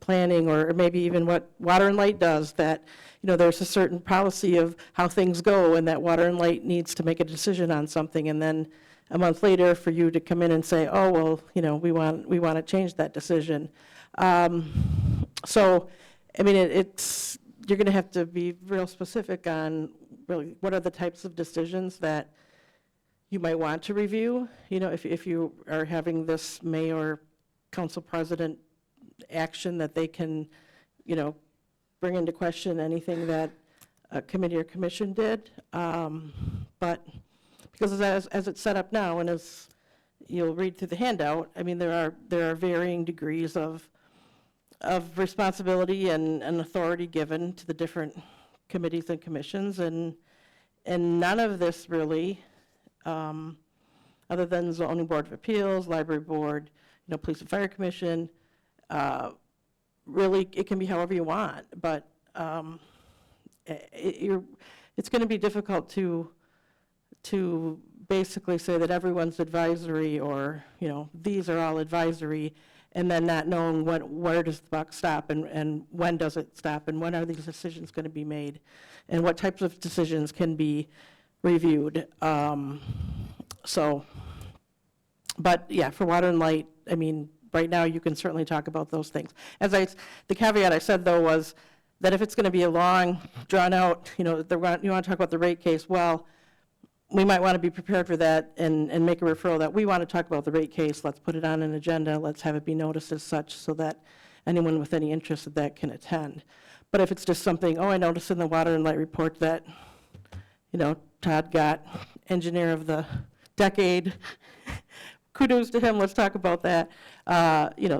planning, or maybe even what Water and Light does, that, there's a certain policy of how things go, and that Water and Light needs to make a decision on something, and then a month later for you to come in and say, oh, well, we want to change that decision. So, I mean, you're going to have to be real specific on really what are the types of decisions that you might want to review, if you are having this mayor, council president action that they can, bring into question anything that a committee or commission did. But because as it's set up now, and as you'll read through the handout, I mean, there are varying degrees of responsibility and authority given to the different committees and commissions, and none of this really, other than zoning board of appeals, library board, police and fire commission, really, it can be however you want, but it's going to be difficult to to basically say that everyone's advisory, or, these are all advisory, and then not knowing where does the buck stop, and when does it stop, and when are these decisions going to be made, and what types of decisions can be reviewed. But yeah, for water and light, I mean, right now, you can certainly talk about those things. The caveat I said, though, was that if it's going to be a long, drawn-out, you want to talk about the rate case, well, we might want to be prepared for that and make a referral that we want to talk about the rate case. Let's put it on an agenda. Let's have it be noticed as such so that anyone with any interest in that can attend. But if it's just something, I noticed in the water and light report that, Todd got engineer of the decade, kudos to him, let's talk about that.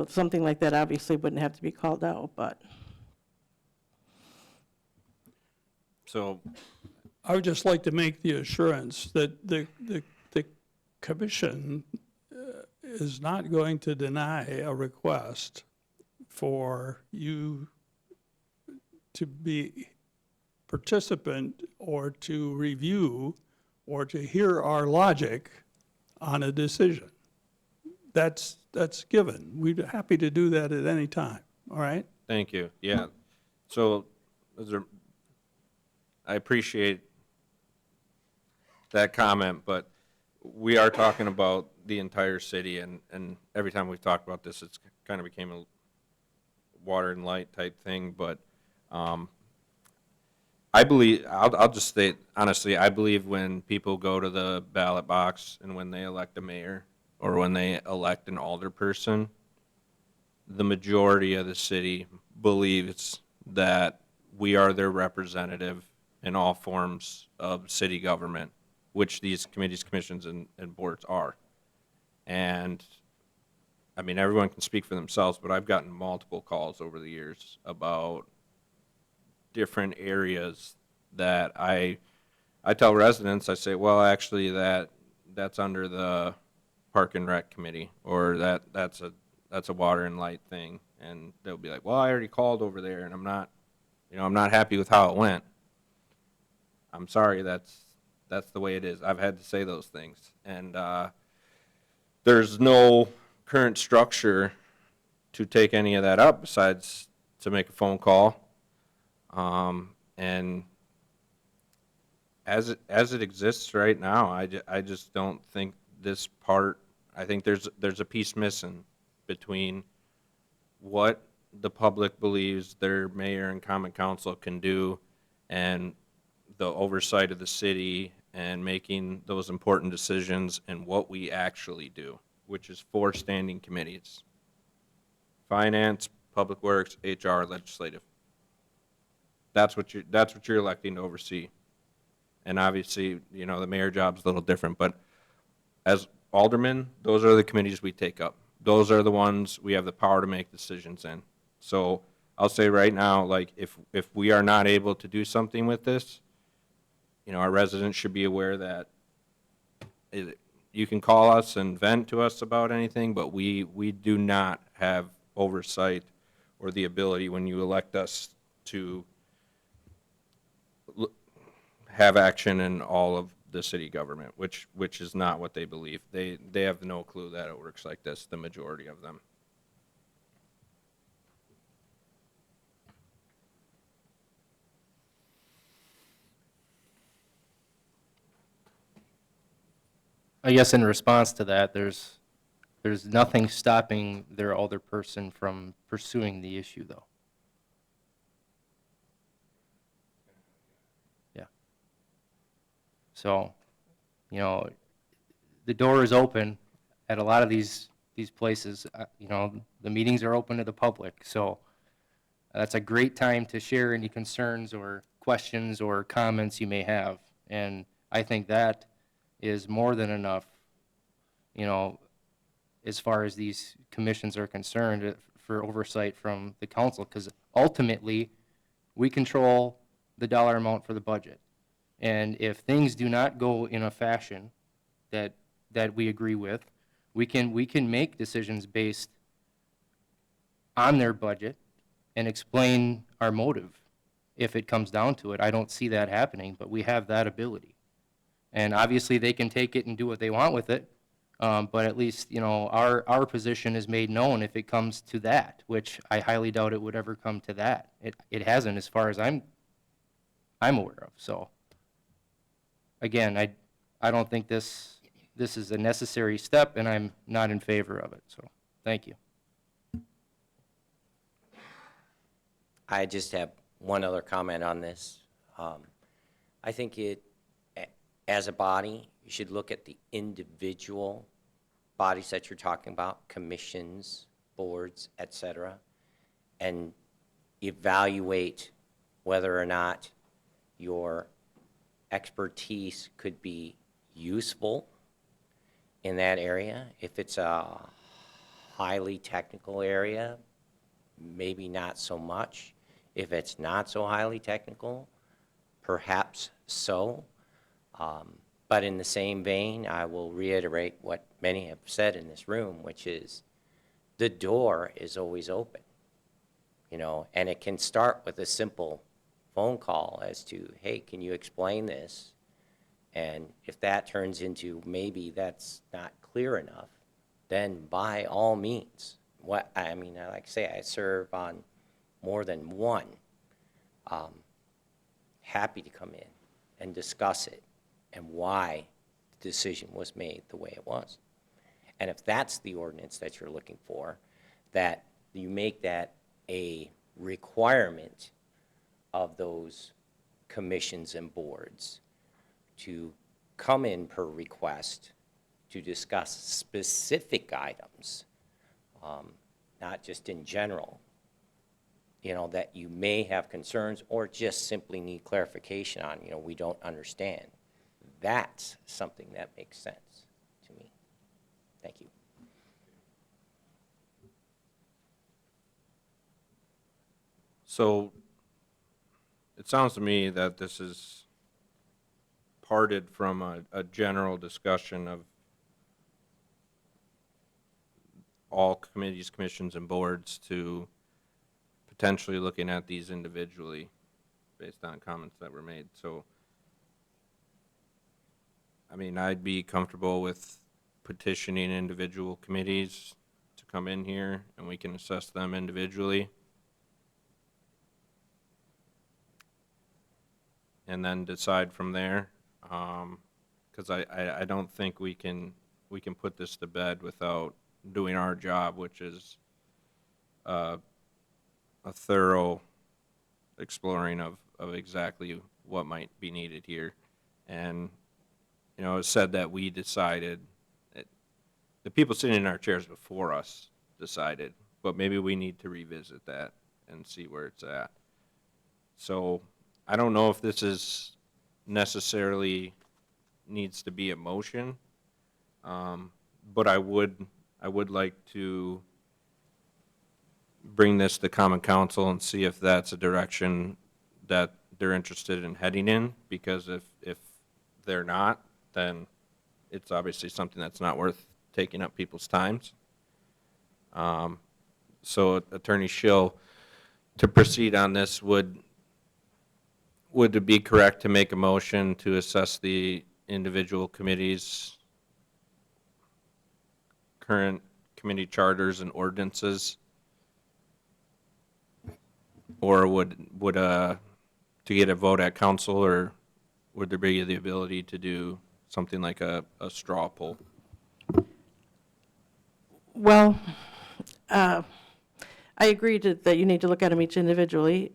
Something like that obviously wouldn't have to be called out, but. So, I would just like to make the assurance that the commission is not going to deny a request for you to be participant or to review or to hear our logic on a decision. That's given. We're happy to do that at any time, all right? thank you, yeah. So, I appreciate that comment, but we are talking about the entire city, and every time we've talked about this, it's kind of became a water and light type thing, but I believe, I'll just state, honestly, I believe when people go to the ballot box and when they elect a mayor, or when they elect an alderperson, the majority of the city believes that we are their representative in all forms of city government, which these committees, commissions, and boards are. And, I mean, everyone can speak for themselves, but I've gotten multiple calls over the years about different areas that I tell residents, I say, well, actually, that's under the Park and Rec Committee, or that's a water and light thing. And they'll be like, well, I already called over there, and I'm not happy with how it went. I'm sorry, that's the way it is. I've had to say those things. And there's no current structure to take any of that up besides to make a phone call. And as it exists right now, I just don't think this part, I think there's a piece missing between what the public believes their mayor and common council can do and the oversight of the city and making those important decisions and what we actually do, which is 4 standing committees: Finance, Public Works, HR, Legislative. That's what you're electing to oversee. And obviously, the mayor job's a little different, but as aldermen, those are the committees we take up. Those are the ones we have the power to make decisions in. So I'll say right now, like, if we are not able to do something with this, our residents should be aware that you can call us and vent to us about anything, but we do not have oversight or the ability when you elect us to have action in all of the city government, which is not what they believe. They have no clue that it works like this, the majority of them. I guess in response to that, there's nothing stopping their alderperson from pursuing the issue, though. Yeah. So, the door is open at a lot of these places. The meetings are open to the public, so that's a great time to share any concerns or questions or comments you may have. And I think that is more than enough, as far as these commissions are concerned, for oversight from the council, because ultimately, we control the dollar amount for the budget. And if things do not go in a fashion that we agree with, we can make decisions based on their budget and explain our motive if it comes down to it. I don't see that happening, but we have that ability. And obviously, they can take it and do what they want with it, but at least, you know, our position is made known if it comes to that, which I highly doubt it would ever come to that. It hasn't, as far as I'm aware of, so. Again, I don't think this is a necessary step, and I'm not in favor of it, so, thank you. I just have one other comment on this. I think as a body, you should look at the individual bodies that you're talking about, commissions, boards, et cetera, and evaluate whether or not your expertise could be useful in that area. If it's a highly technical area, maybe not so much. If it's not so highly technical, perhaps so. But in the same vein, I will reiterate what many have said in this room, which is the door is always open, you know, and it can start with a simple phone call as to, hey, can you explain this? And if that turns into maybe that's not clear enough, then by all means, like I say, I serve on more than one. Happy to come in and discuss it and why the decision was made the way it was. And if that's the ordinance that you're looking for, that you make that a requirement of those commissions and boards to come in per request to discuss specific items, not just in general, you know, that you may have concerns or just simply need clarification on, you know, we don't understand. That's something that makes sense to me. Thank you. So it sounds to me that this is parted from a general discussion of all committees, commissions, and boards to potentially looking at these individually based on comments that were made. So, I mean, I'd be comfortable with petitioning individual committees to come in here and we can assess them individually. And then decide from there, because I don't think we can put this to bed without doing our job, which is a thorough exploring of exactly what might be needed here. And, you know, it said that we decided, the people sitting in our chairs before us decided, but maybe we need to revisit that and see where it's at. So I don't know if this is necessarily needs to be a motion, but I would like to bring this to Common Council and see if that's a direction that they're interested in heading in, because if they're not, then it's obviously something that's not worth taking up people's times. So Attorney Schill, to proceed on this, would it be correct to make a motion to assess the individual committees' current committee charters and ordinances? Or would to get a vote at council, or would there be the ability to do something like a straw poll? Well, I agree that you need to look at them each individually.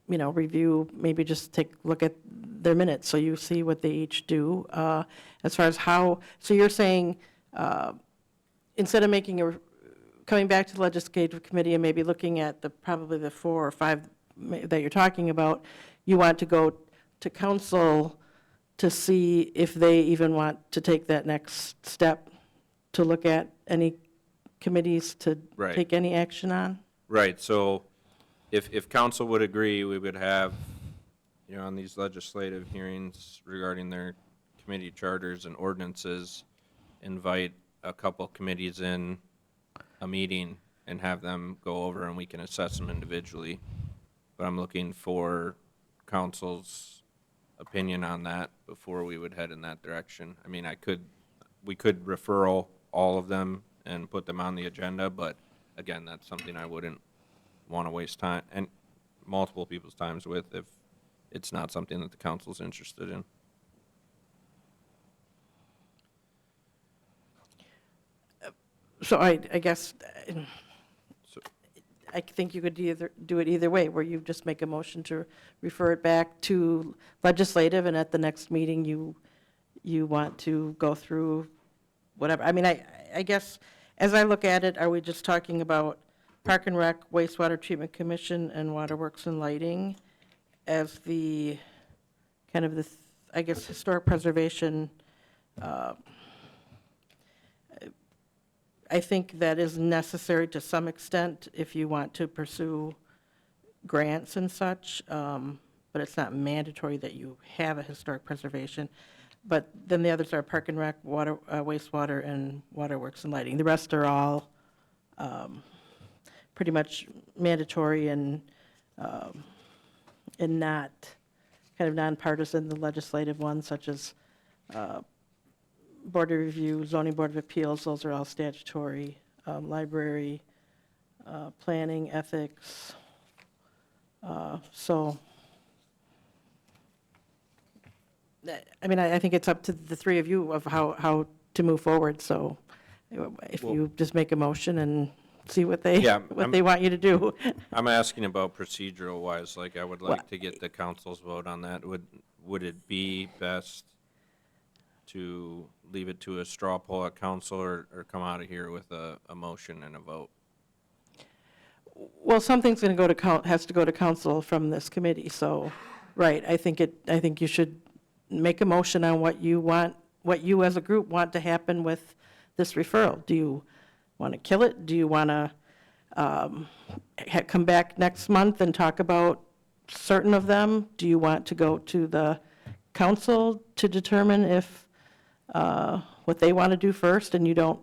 You know, review, maybe just take a look at their minutes so you see what they each do. As far as how, so you're saying, instead of coming back to the legislative committee and maybe looking at probably the 4 or 5 that you're talking about, you want to go to council to see if they even want to take that next step to look at any committees to Right. take any action on? Right, so if council would agree, we would have, you know, on these legislative hearings regarding their committee charters and ordinances, invite a couple committees in a meeting and have them go over and we can assess them individually. But I'm looking for council's opinion on that before we would head in that direction. I mean, we could referral all of them and put them on the agenda, but again, that's something I wouldn't want to waste time and multiple people's times with if it's not something that the council's interested in. So I guess, So- I think you could either, do it either way, where you just make a motion to refer it back to legislative, and at the next meeting, you want to go through whatever. I mean, I guess, as I look at it, are we just talking about Park and Rec, Wastewater Treatment Commission, and Waterworks and Lighting as the, kind of the, I guess, historic preservation? I think that is necessary to some extent if you want to pursue grants and such, but it's not mandatory that you have a historic preservation. But then the others are Park and Rec, water, wastewater, and Waterworks and Lighting. The rest are all pretty much mandatory and not, kind of nonpartisan. The legislative ones, such as Board of Review, Zoning Board of Appeals, those are all statutory. Library, planning, ethics. So, I mean, I think it's up to the three of you of how to move forward. So if you just make a motion and see what they, Yeah, what they want you to do. I'm asking about procedural wise, like I would like to get the council's vote on that. Would it be best to leave it to a straw poll at council or come out of here with a motion and a vote? Well, something's going to go to, has to go to council from this committee, so, right, I think you should make a motion on what you want, what you as a group want to happen with this referral. Do you want to kill it? Do you want to come back next month and talk about certain of them? Do you want to go to the council to determine if, what they want to do first, and you don't,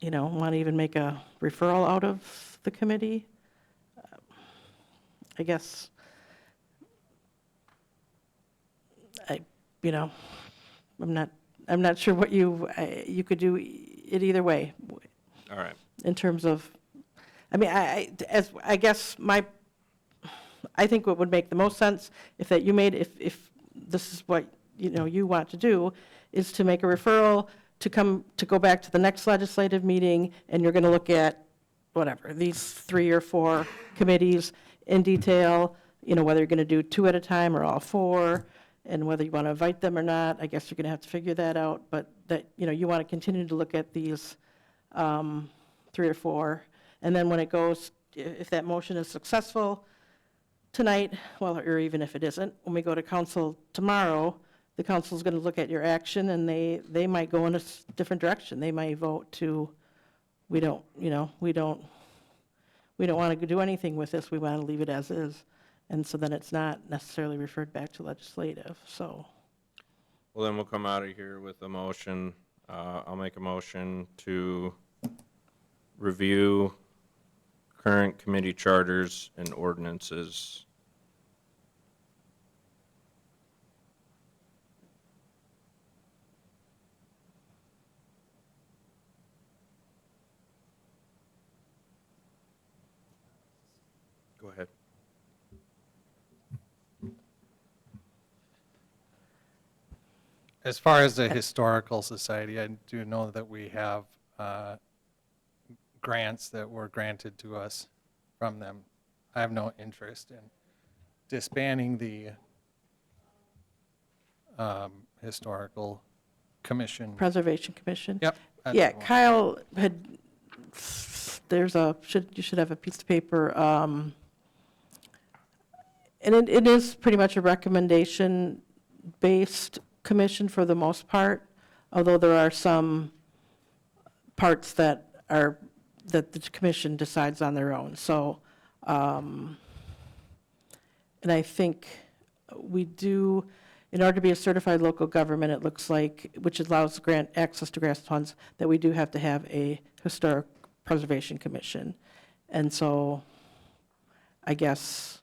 want to even make a referral out of the committee? I guess, I'm not sure what you could do it either way All right. in terms of, I mean, I guess I think what would make the most sense if that you made, if this is what, you want to do, is to make a referral to go back to the next legislative meeting, and you're going to look at whatever, these 3 or 4 committees in detail, whether you're going to do 2 at a time or all 4, and whether you want to invite them or not. I guess you're going to have to figure that out, but that, you want to continue to look at these 3 or 4, and then when it goes, if that motion is successful tonight, well, or even if it isn't, when we go to council tomorrow, the council's going to look at your action, and they might go in a different direction. They might vote to, we don't want to do anything with this, we want to leave it as is. And so then it's not necessarily referred back to legislative, so. Well, then we'll come out of here with a motion. I'll make a motion to review current committee charters and ordinances. Go ahead. As far as the Historical Society, I do know that we have grants that were granted to us from them. I have no interest in disbanding the Historical Commission. Preservation Commission? Yep. that's Yeah, the one. Kyle had, you should have a piece of paper, and it is pretty much a recommendation-based commission for the most part, although there are some parts that the commission decides on their own. So, and I think we do, in order to be a certified local government, it looks like, which allows access to grant funds, that we do have to have a historic preservation commission. And so I guess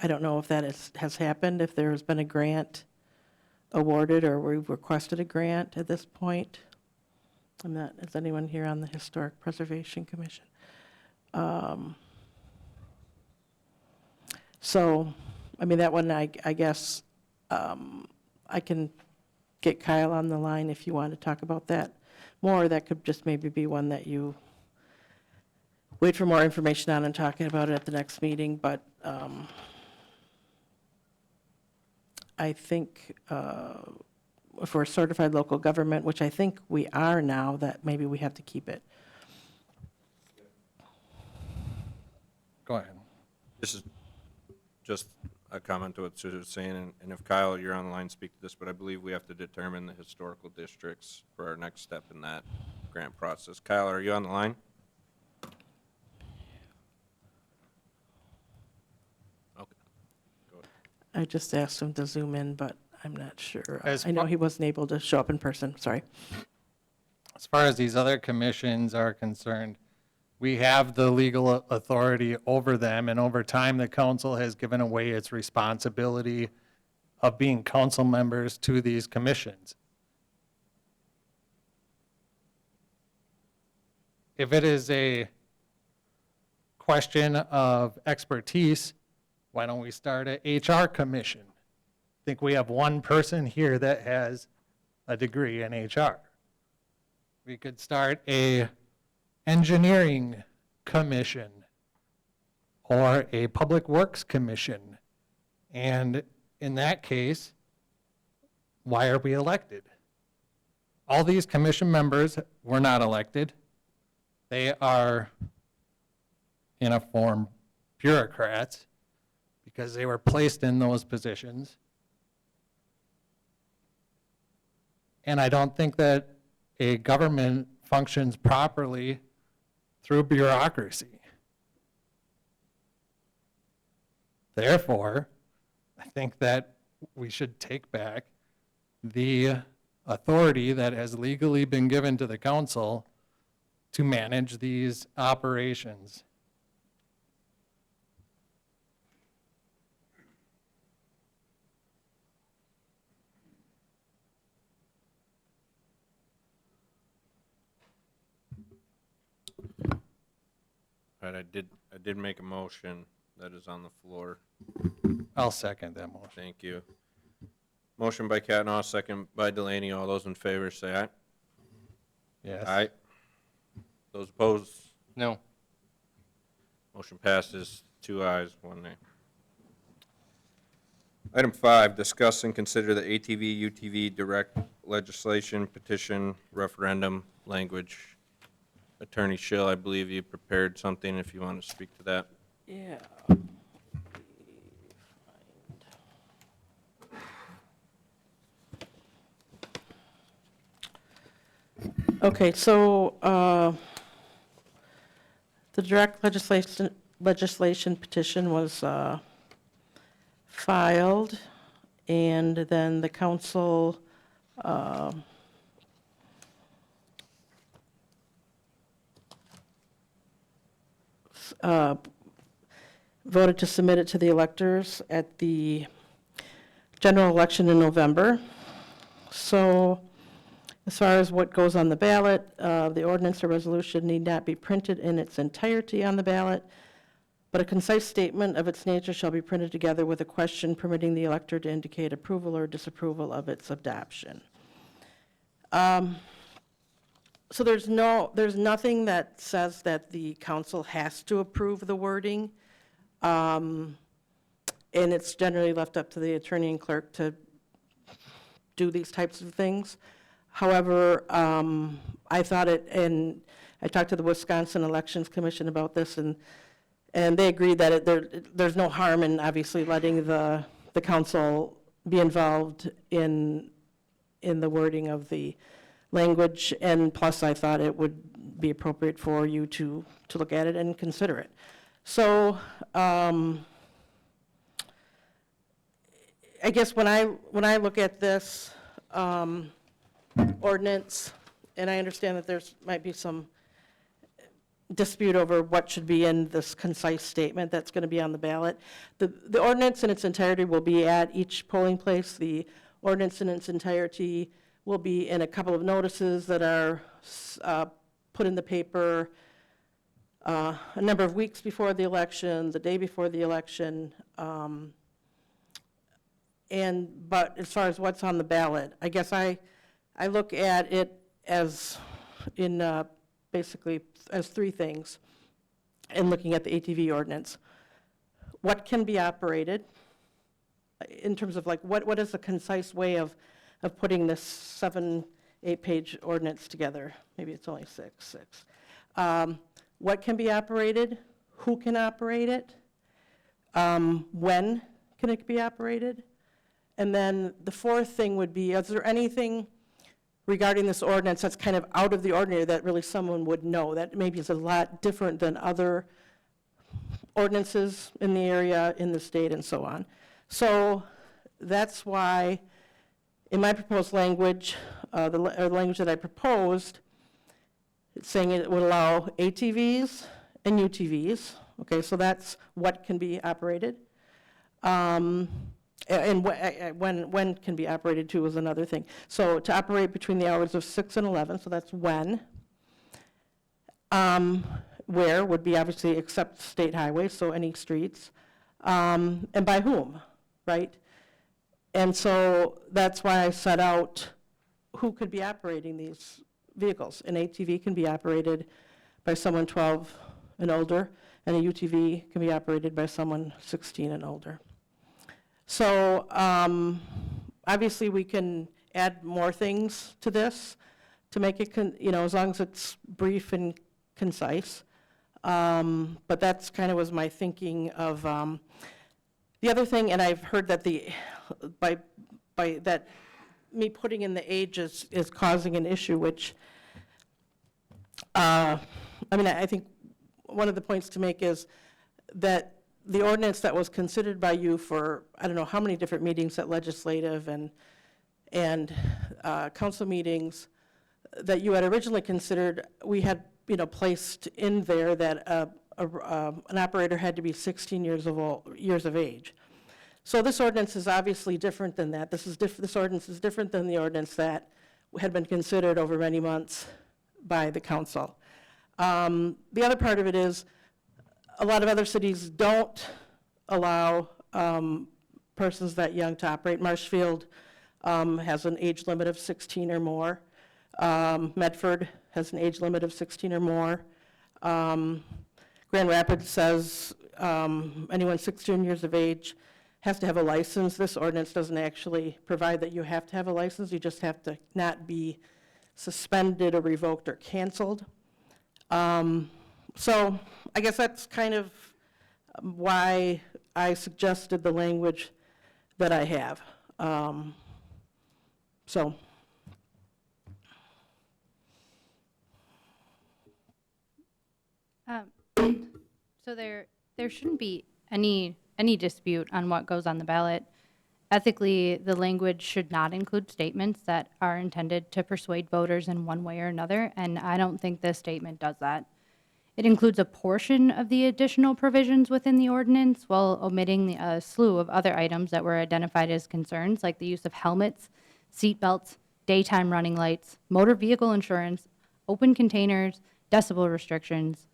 I don't know if that has happened, if there has been a grant awarded or we've requested a grant at this point. I'm not, is anyone here on the Historic Preservation Commission? So, I mean, that one, I guess, I can get Kyle on the line if you want to talk about that more. That could just maybe be one that you wait for more information on and talking about it at the next meeting, but I think if we're a certified local government, which I think we are now, that maybe we have to keep it. Go ahead. This is just a comment to what Susan was saying, and if Kyle, you're on the line, speak to this, but I believe we have to determine the historical districts for our next step in that grant process. Kyle, are you on the line? Okay. Go ahead. I just asked him to zoom in, but I'm not sure. As I know far- he wasn't able to show up in person, sorry. As far as these other commissions are concerned, we have the legal authority over them, and over time, the council has given away its responsibility of being council members to these commissions. If it is a question of expertise, why don't we start a HR commission? I think we have one person here that has a degree in HR. We could start a engineering commission or a public works commission. And in that case, why are we elected? All these commission members were not elected. They are, in a form, bureaucrats because they were placed in those positions. And I don't think that a government functions properly through bureaucracy. Therefore, I think that we should take back the authority that has legally been given to the council to manage these operations. All right, I did make a motion that is on the floor. I'll second that motion. Thank you. Motion by Cattenall, second by Delaney. All those in favor say aye. Yes. Aye. Those opposed, No. motion passes, 2 ayes, 1 nay. Item 5, discuss and consider the ATV, UTV direct legislation petition referendum language. Attorney Schill, I believe you prepared something if you want to speak to that. Yeah. Okay, so the direct legislation petition was filed, and then the council voted to submit it to the electors at the general election in November. So as far as what goes on the ballot, the ordinance or resolution need not be printed in its entirety on the ballot, but a concise statement of its nature shall be printed together with a question permitting the elector to indicate approval or disapproval of its adoption. So there's nothing that says that the council has to approve the wording. And it's generally left up to the attorney and clerk to do these types of things. However, I thought it, and I talked to the Wisconsin Elections Commission about this, and they agreed that there's no harm in obviously letting the council be involved in the wording of the language, and plus I thought it would be appropriate for you to look at it and consider it. So I guess when I look at this ordinance, and I understand that there's might be some dispute over what should be in this concise statement that's going to be on the ballot. The ordinance in its entirety will be at each polling place. The ordinance in its entirety will be in a couple of notices that are put in the paper a number of weeks before the election, the day before the election. But as far as what's on the ballot, I guess I look at it as basically as three things in looking at the ATV ordinance. What can be operated in terms of like what is a concise way of putting this 7-8 page ordinance together? Maybe it's only six. What can be operated? Who can operate it? When can it be operated? And then the fourth thing would be, is there anything regarding this ordinance that's kind of out of the ordinary that really someone would know, that maybe is a lot different than other ordinances in the area, in the state, and so on? So that's why in my proposed language, the language that I proposed, it's saying it would allow ATVs and UTVs. Okay, so that's what can be operated. And when can be operated too is another thing. So to operate between the hours of 6 and 11, so that's when. Where would be obviously except state highways, so any streets. And by whom, right? And so that's why I set out who could be operating these vehicles. An ATV can be operated by someone 12 and older, and a UTV can be operated by someone 16 and older. So obviously we can add more things to this to make it, as long as it's brief and concise. But that's kind of was my thinking of the other thing, and I've heard that by that me putting in the age is causing an issue, which I think one of the points to make is that the ordinance that was considered by you for, I don't know how many different meetings at legislative and council meetings that you had originally considered, we had, placed in there that an operator had to be 16 years of age. So this ordinance is obviously different than that. This ordinance is different than the ordinance that had been considered over many months by the council. The other part of it is, a lot of other cities don't allow persons that young to operate. Marshfield has an age limit of 16 or more. Medford has an age limit of 16 or more. Grand Rapids says anyone 16 years of age has to have a license. This ordinance doesn't actually provide that you have to have a license. You just have to not be suspended or revoked or canceled. So I guess that's kind of why I suggested the language that I have. So there shouldn't be any dispute on what goes on the ballot. Ethically, the language should not include statements that are intended to persuade voters in one way or another, and I don't think this statement does that. It includes a portion of the additional provisions within the ordinance while omitting a slew of other items that were identified as concerns, like the use of helmets, seat belts, daytime running lights, motor vehicle insurance, open containers, decibel restrictions,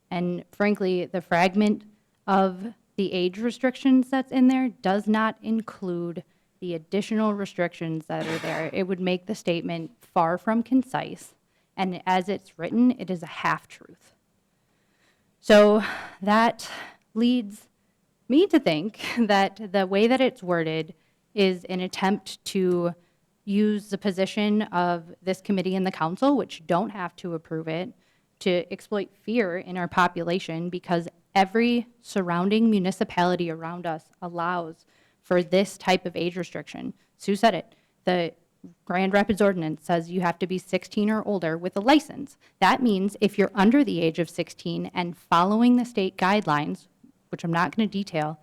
and frankly, the fragment of the age restrictions that's in there does not include the additional restrictions that are there. It would make the statement far from concise, and as it's written, it is a half-truth. So that leads me to think that the way that it's worded is an attempt to use the position of this committee and the council, which don't have to approve it, to exploit fear in our population, because every surrounding municipality around us allows for this type of age restriction. Sue said it. The Grand Rapids ordinance says you have to be 16 or older with a license. That means if you're under the age of 16 and following the state guidelines, which I'm not going to detail,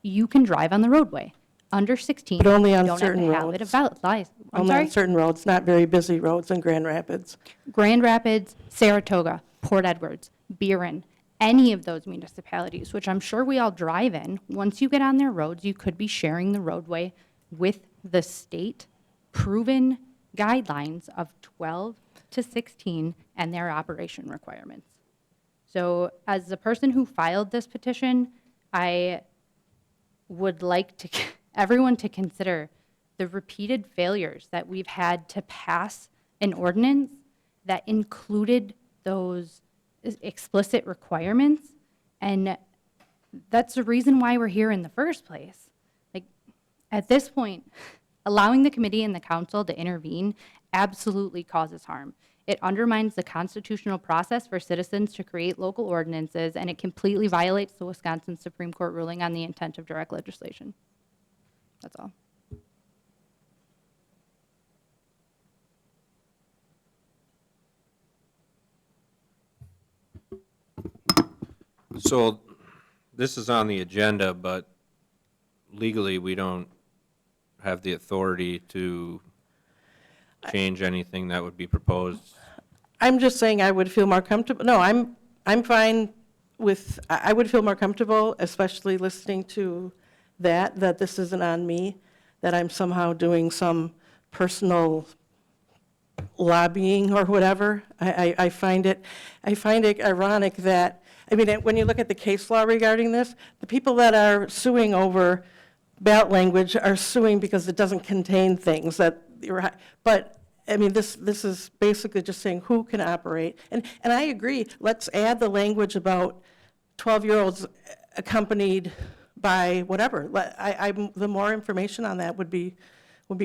you can drive on the roadway. Under 16, But only on you don't certain have to have it roads. a valid I'm only sorry? on certain roads, not very busy roads in Grand Rapids. Grand Rapids, Saratoga, Port Edwards, Buren, any of those municipalities, which I'm sure we all drive in, once you get on their roads, you could be sharing the roadway with the state proven guidelines of 12 to 16 and their operation requirements. So as the person who filed this petition, I would like to everyone to consider the repeated failures that we've had to pass an ordinance that included those explicit requirements. And that's the reason why we're here in the first place. Like, at this point, allowing the committee and the council to intervene absolutely causes harm. It undermines the constitutional process for citizens to create local ordinances, and it completely violates the Wisconsin Supreme Court ruling on the intent of direct legislation. That's all. So this is on the agenda, but legally, we don't have the authority to change anything that would be proposed. I'm just saying I would feel more comfortable, no, I'm fine with, I would feel more comfortable, especially listening to that this isn't on me, that I'm somehow doing some personal lobbying or whatever. I find it ironic that, I mean, when you look at the case law regarding this, the people that are suing over ballot language are suing because it doesn't contain things that, but, I mean, this is basically just saying who can operate. And I agree, let's add the language about 12-year-olds accompanied by whatever. The more information on that would be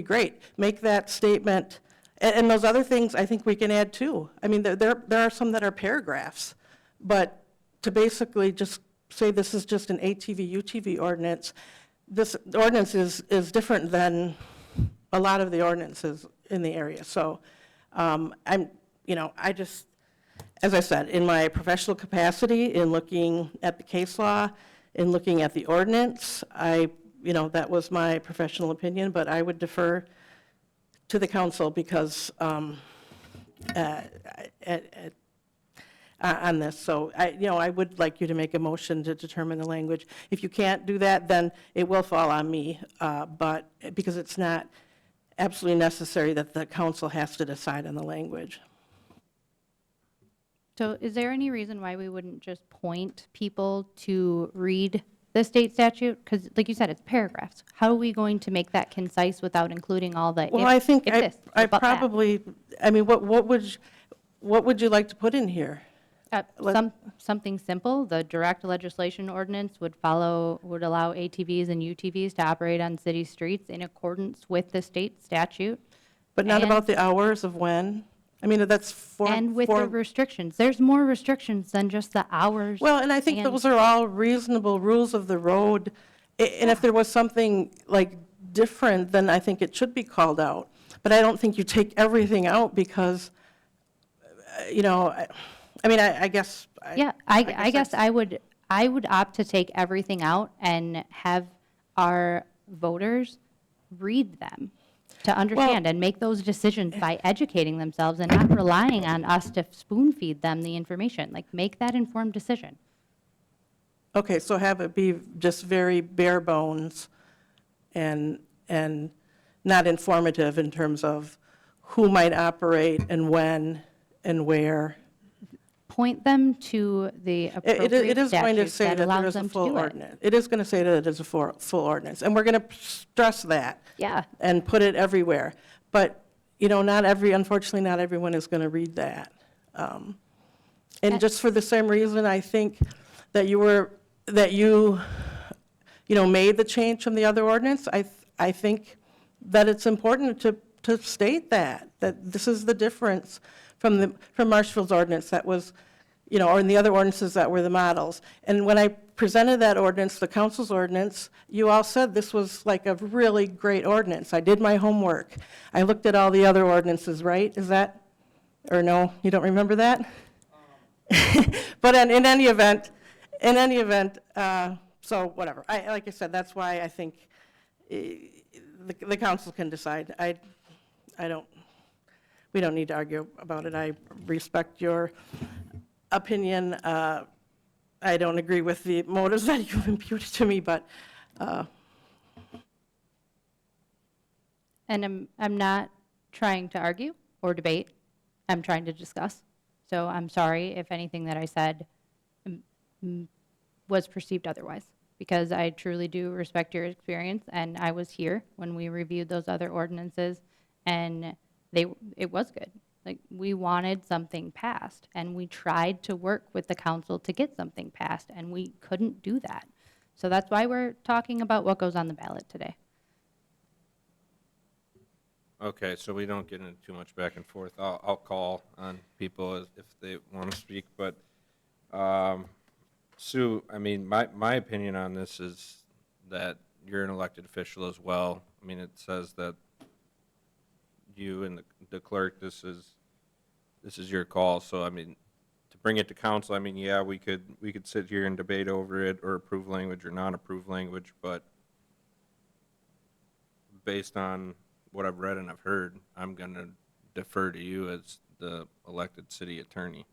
great. Make that statement, and those other things I think we can add too. I mean, there are some that are paragraphs, but to basically just say this is just an ATV, UTV ordinance, this ordinance is different than a lot of the ordinances in the area. So I just, as I said, in my professional capacity, in looking at the case law, in looking at the ordinance, that was my professional opinion, but I would defer to the council because on this. So I would like you to make a motion to determine the language. If you can't do that, then it will fall on me, but because it's not absolutely necessary that the council has to decide on the language. So is there any reason why we wouldn't just point people to read the state statute? Because like you said, it's paragraphs. How are we going to make that concise without including all the Well, I think if I this, about that? probably, I mean, what would you like to put in here? Something simple, the direct legislation ordinance would allow ATVs and UTVs to operate on city streets in accordance with the state statute. But not And- about the hours of when? I mean, that's for. And with the restrictions. There's more restrictions than just the hours. Well, and I think and- those are all reasonable rules of the road. And if there was something like different, then I think it should be called out. But I don't think you take everything out because, I guess. Yeah, I guess I would opt to take everything out and have our voters read them to understand and make those decisions by educating themselves and not relying on us to spoon feed them the information. Like, make that informed decision. Okay, so have it be just very bare bones and not informative in terms of who might operate and when and where. Point them to the appropriate It is going to statute say that that there allows is a them to full do it. ordinance. It is going to say that it is a full ordinance, and we're going to stress that. Yeah. And put it everywhere. But, unfortunately, not everyone is going to read that. And just for the same reason, I think that you made the change from the other ordinance, I think that it's important to state that this is the difference from Marshfield's ordinance that was, or in the other ordinances that were the models. And when I presented that ordinance, the council's ordinance, you all said this was like a really great ordinance. I did my homework. I looked at all the other ordinances, right? Is that, or no, you don't remember that? But in any event, so whatever. Like I said, that's why I think the council can decide. We don't need to argue about it. I respect your opinion. I don't agree with the motives that you've imputed to me, but And I'm not trying to argue or debate. I'm trying to discuss. So I'm sorry if anything that I said was perceived otherwise, because I truly do respect your experience, and I was here when we reviewed those other ordinances, and it was good. Like, we wanted something passed, and we tried to work with the council to get something passed, and we couldn't do that. So that's why we're talking about what goes on the ballot today. Okay, so we don't get into too much back and forth. I'll call on people if they want to speak, but, Sue, I mean, my opinion on this is that you're an elected official as well. I mean, it says that you and the clerk, this is your call, so I mean, to bring it to council, I mean, yeah, we could sit here and debate over it, or approve language or non-approve language, but based on what I've read and I've heard, I'm gonna defer to you as the elected city attorney.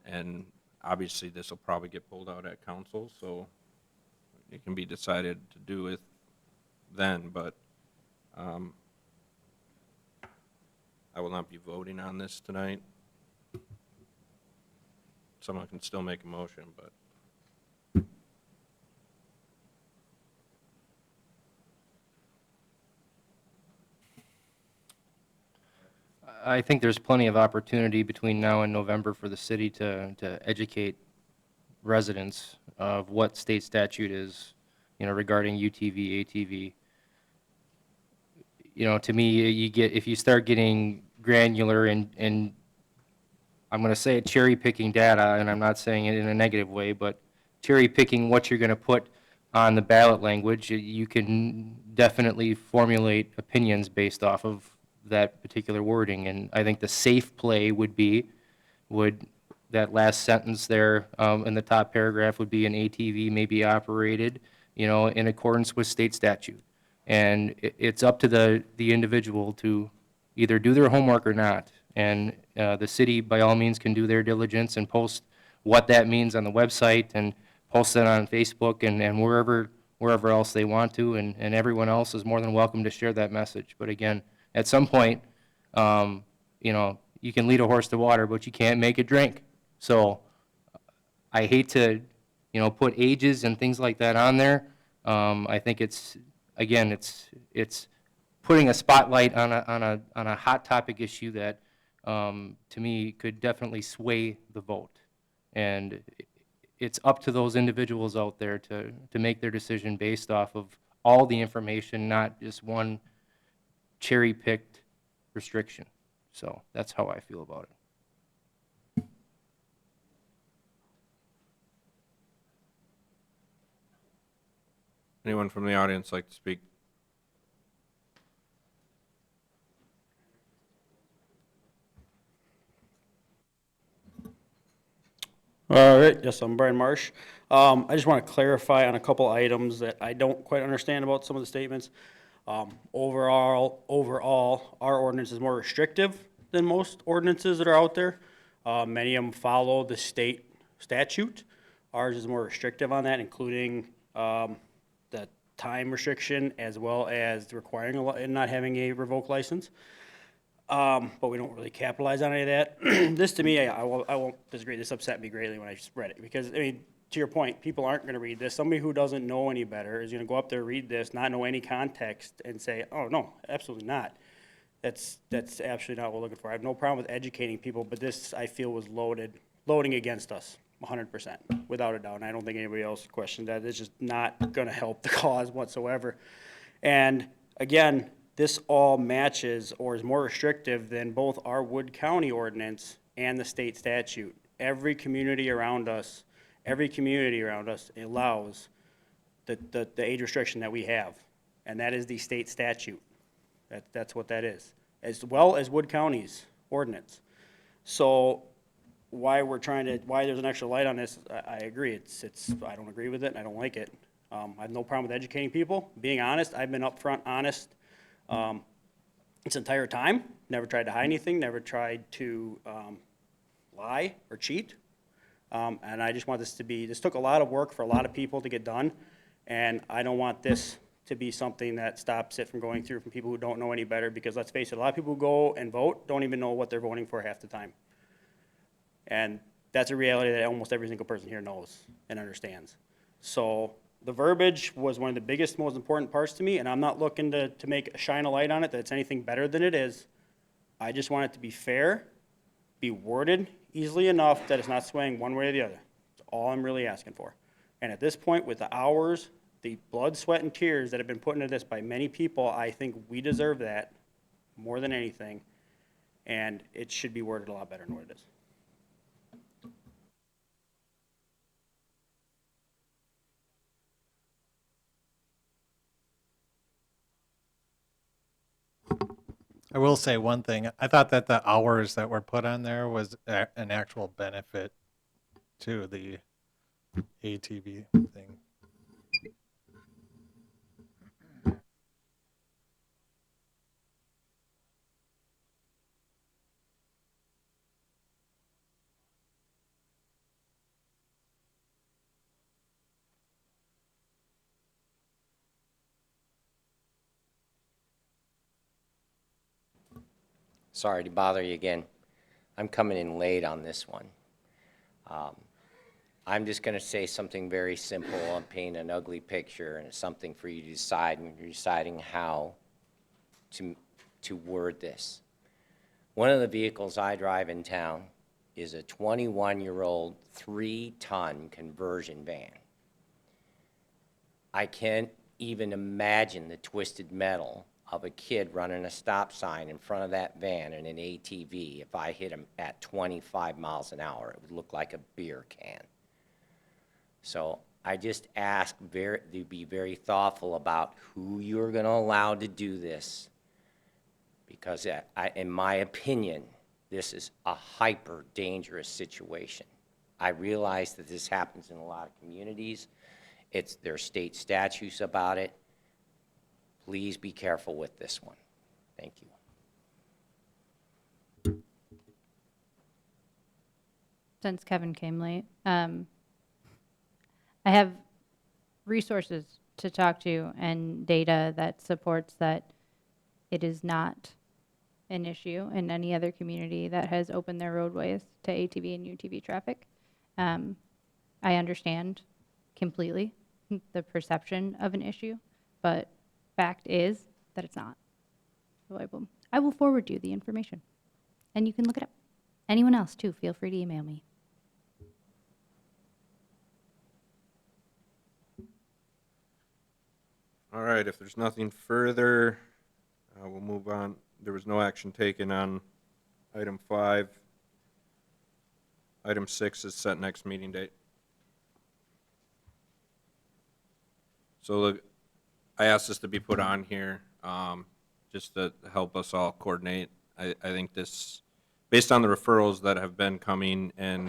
And obviously, this will probably get pulled out at council, so it can be decided to do with then, but I will not be voting on this tonight. Someone can still make a motion, but I think there's plenty of opportunity between now and November for the city to educate residents of what state statute is, regarding UTV, ATV. To me, if you start getting granular and I'm going to say cherry picking data, and I'm not saying it in a negative way, but cherry picking what you're going to put on the ballot language, you can definitely formulate opinions based off of that particular wording. And I think the safe play would that last sentence there in the top paragraph would be an ATV may be operated, in accordance with state statute. And it's up to the individual to either do their homework or not. And the city, by all means, can do their diligence and post what that means on the website and post it on Facebook and wherever else they want to. And everyone else is more than welcome to share that message. But again, at some point, you can lead a horse to water, but you can't make it drink. So I hate to, put ages and things like that on there. I think it's putting a spotlight on a hot topic issue that, to me, could definitely sway the vote. And it's up to those individuals out there to make their decision based off of all the information, not just one cherry-picked restriction. So that's how I feel about it. anyone from the audience like to speak? All right, yes, I'm Brian Marsh. I just want to clarify on a couple items that I don't quite understand about some of the statements. Overall, our ordinance is more restrictive than most ordinances that are out there. Many of them follow the state statute. Ours is more restrictive on that, including the time restriction as well as requiring and not having a revoked license. But we don't really capitalize on any of that. This, to me, I won't disagree. This upset me greatly when I just read it because, I mean, to your point, people aren't going to read this. Somebody who doesn't know any better is going to go up there, read this, not know any context, and say, "Oh no, absolutely not." That's absolutely not what we're looking for. I have no problem with educating people, but this I feel was loading against us, 100%, without a doubt. And I don't think anybody else questioned that. It's just not going to help the cause whatsoever. And again, this all matches or is more restrictive than both our Wood County ordinance and the state statute. Every community around us allows the age restriction that we have, and that is the state statute. That's what that is, as well as Wood County's ordinance. So why there's an extra light on this, I agree. I don't agree with it, and I don't like it. I have no problem with educating people. Being honest, I've been upfront honest this entire time. Never tried to hide anything, never tried to lie or cheat. And I just want this took a lot of work for a lot of people to get done, and I don't want this to be something that stops it from going through from people who don't know any better, because let's face it, a lot of people who go and vote don't even know what they're voting for half the time. And that's a reality that almost every single person here knows and understands. So the verbiage was one of the biggest, most important parts to me, and I'm not looking to shine a light on it that it's anything better than it is. I just want it to be fair, be worded easily enough that it's not swaying one way or the other. That's all I'm really asking for. And at this point, with the hours, the blood, sweat, and tears that have been put into this by many people, I think we deserve that more than anything, and it should be worded a lot better than what it is. I will say one thing. I thought that the hours that were put on there was an actual benefit to the ATV thing. Sorry to bother you again. I'm coming in late on this one. I'm just going to say something very simple and paint an ugly picture, and it's something for you to decide when you're deciding how to word this. One of the vehicles I drive in town is a 21-year-old 3-ton conversion van. I can't even imagine the twisted metal of a kid running a stop sign in front of that van in an ATV. If I hit him at 25 miles an hour, it would look like a beer can. So I just ask to be very thoughtful about who you're going to allow to do this, because in my opinion, this is a hyper dangerous situation. I realize that this happens in a lot of communities. There are state statutes about it. Please be careful with this one. Thank you. Since Kevin came late, I have resources to talk to and data that supports that it is not an issue in any other community that has opened their roadways to ATV and UTV traffic. I understand completely the perception of an issue, but fact is that it's not. So I will forward you the information, and you can look it up. Anyone else, too, feel free to email me. All right, if there's nothing further, we'll move on. There was no action taken on item 5. Item 6 is set next meeting date. So look, I asked this to be put on here just to help us all coordinate. I think this, based on the referrals that have been coming and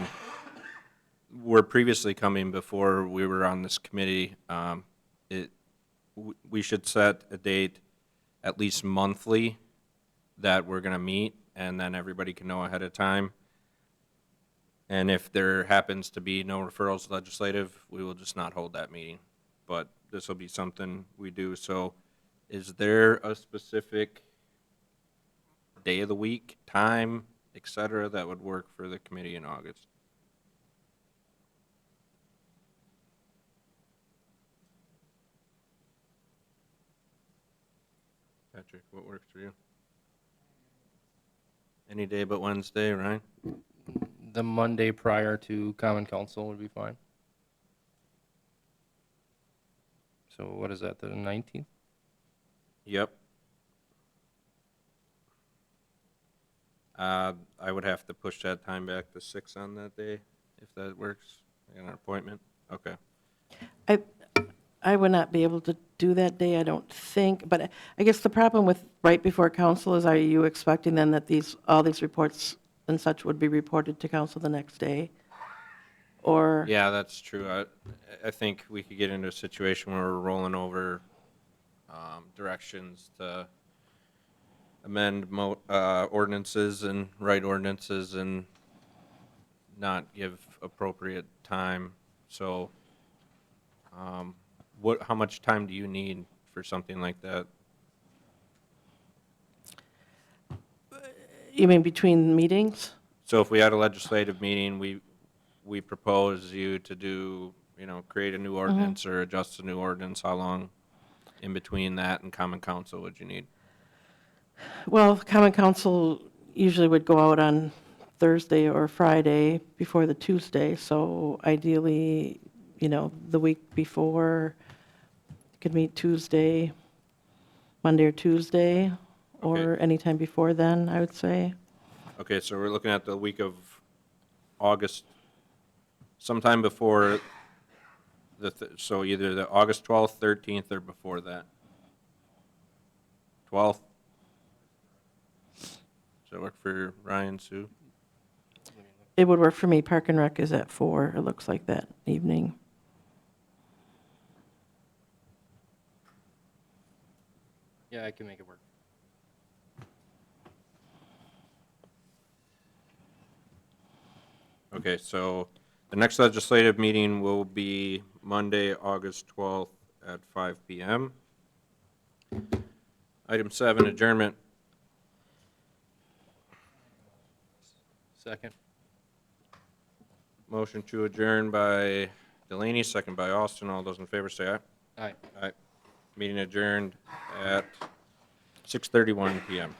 were previously coming before we were on this committee, we should set a date at least monthly that we're going to meet, and then everybody can know ahead of time. And if there happens to be no referrals legislative, we will just not hold that meeting. But this will be something we do. So is there a specific day of the week, time, et cetera, that would work for the committee in August? Patrick, what works for you? Any day but Wednesday, Ryan? The Monday prior to Common Council would be fine. So what is that, the 19th? Yep. I would have to push that time back to 6 on that day, if that works. I got an appointment. Okay. I would not be able to do that day, I don't think, but I guess the problem with right before council is, are you expecting then that all these reports and such would be reported to council the next day? Or? Yeah, that's true. I think we could get into a situation where we're rolling over directions to amend ordinances and write ordinances, and not give appropriate time. So how much time do you need for something like that? You mean between meetings? So if we had a legislative meeting, we propose you to do, create a new ordinance or adjust a new ordinance, how long in between that and common council would you need? Well, common council usually would go out on Thursday or Friday before the Tuesday, so ideally, the week before, you could meet Tuesday, Monday or Tuesday, or Okay. anytime before then, I would say. Okay, so we're looking at the week of August, sometime before so either the August 12th, 13th, or before that. 12th? Does that work for Ryan, Sue? It would work for me. Park and Rec is at 4, it looks like that evening. Yeah, I can make it work. Okay, so the next legislative meeting will be Monday, August 12th at 5 PM. Item 7, adjournment. Second. Motion to adjourn by Delaney, second by Austin. All those in favor say aye. Aye. Aye. Meeting adjourned at 6:31 PM.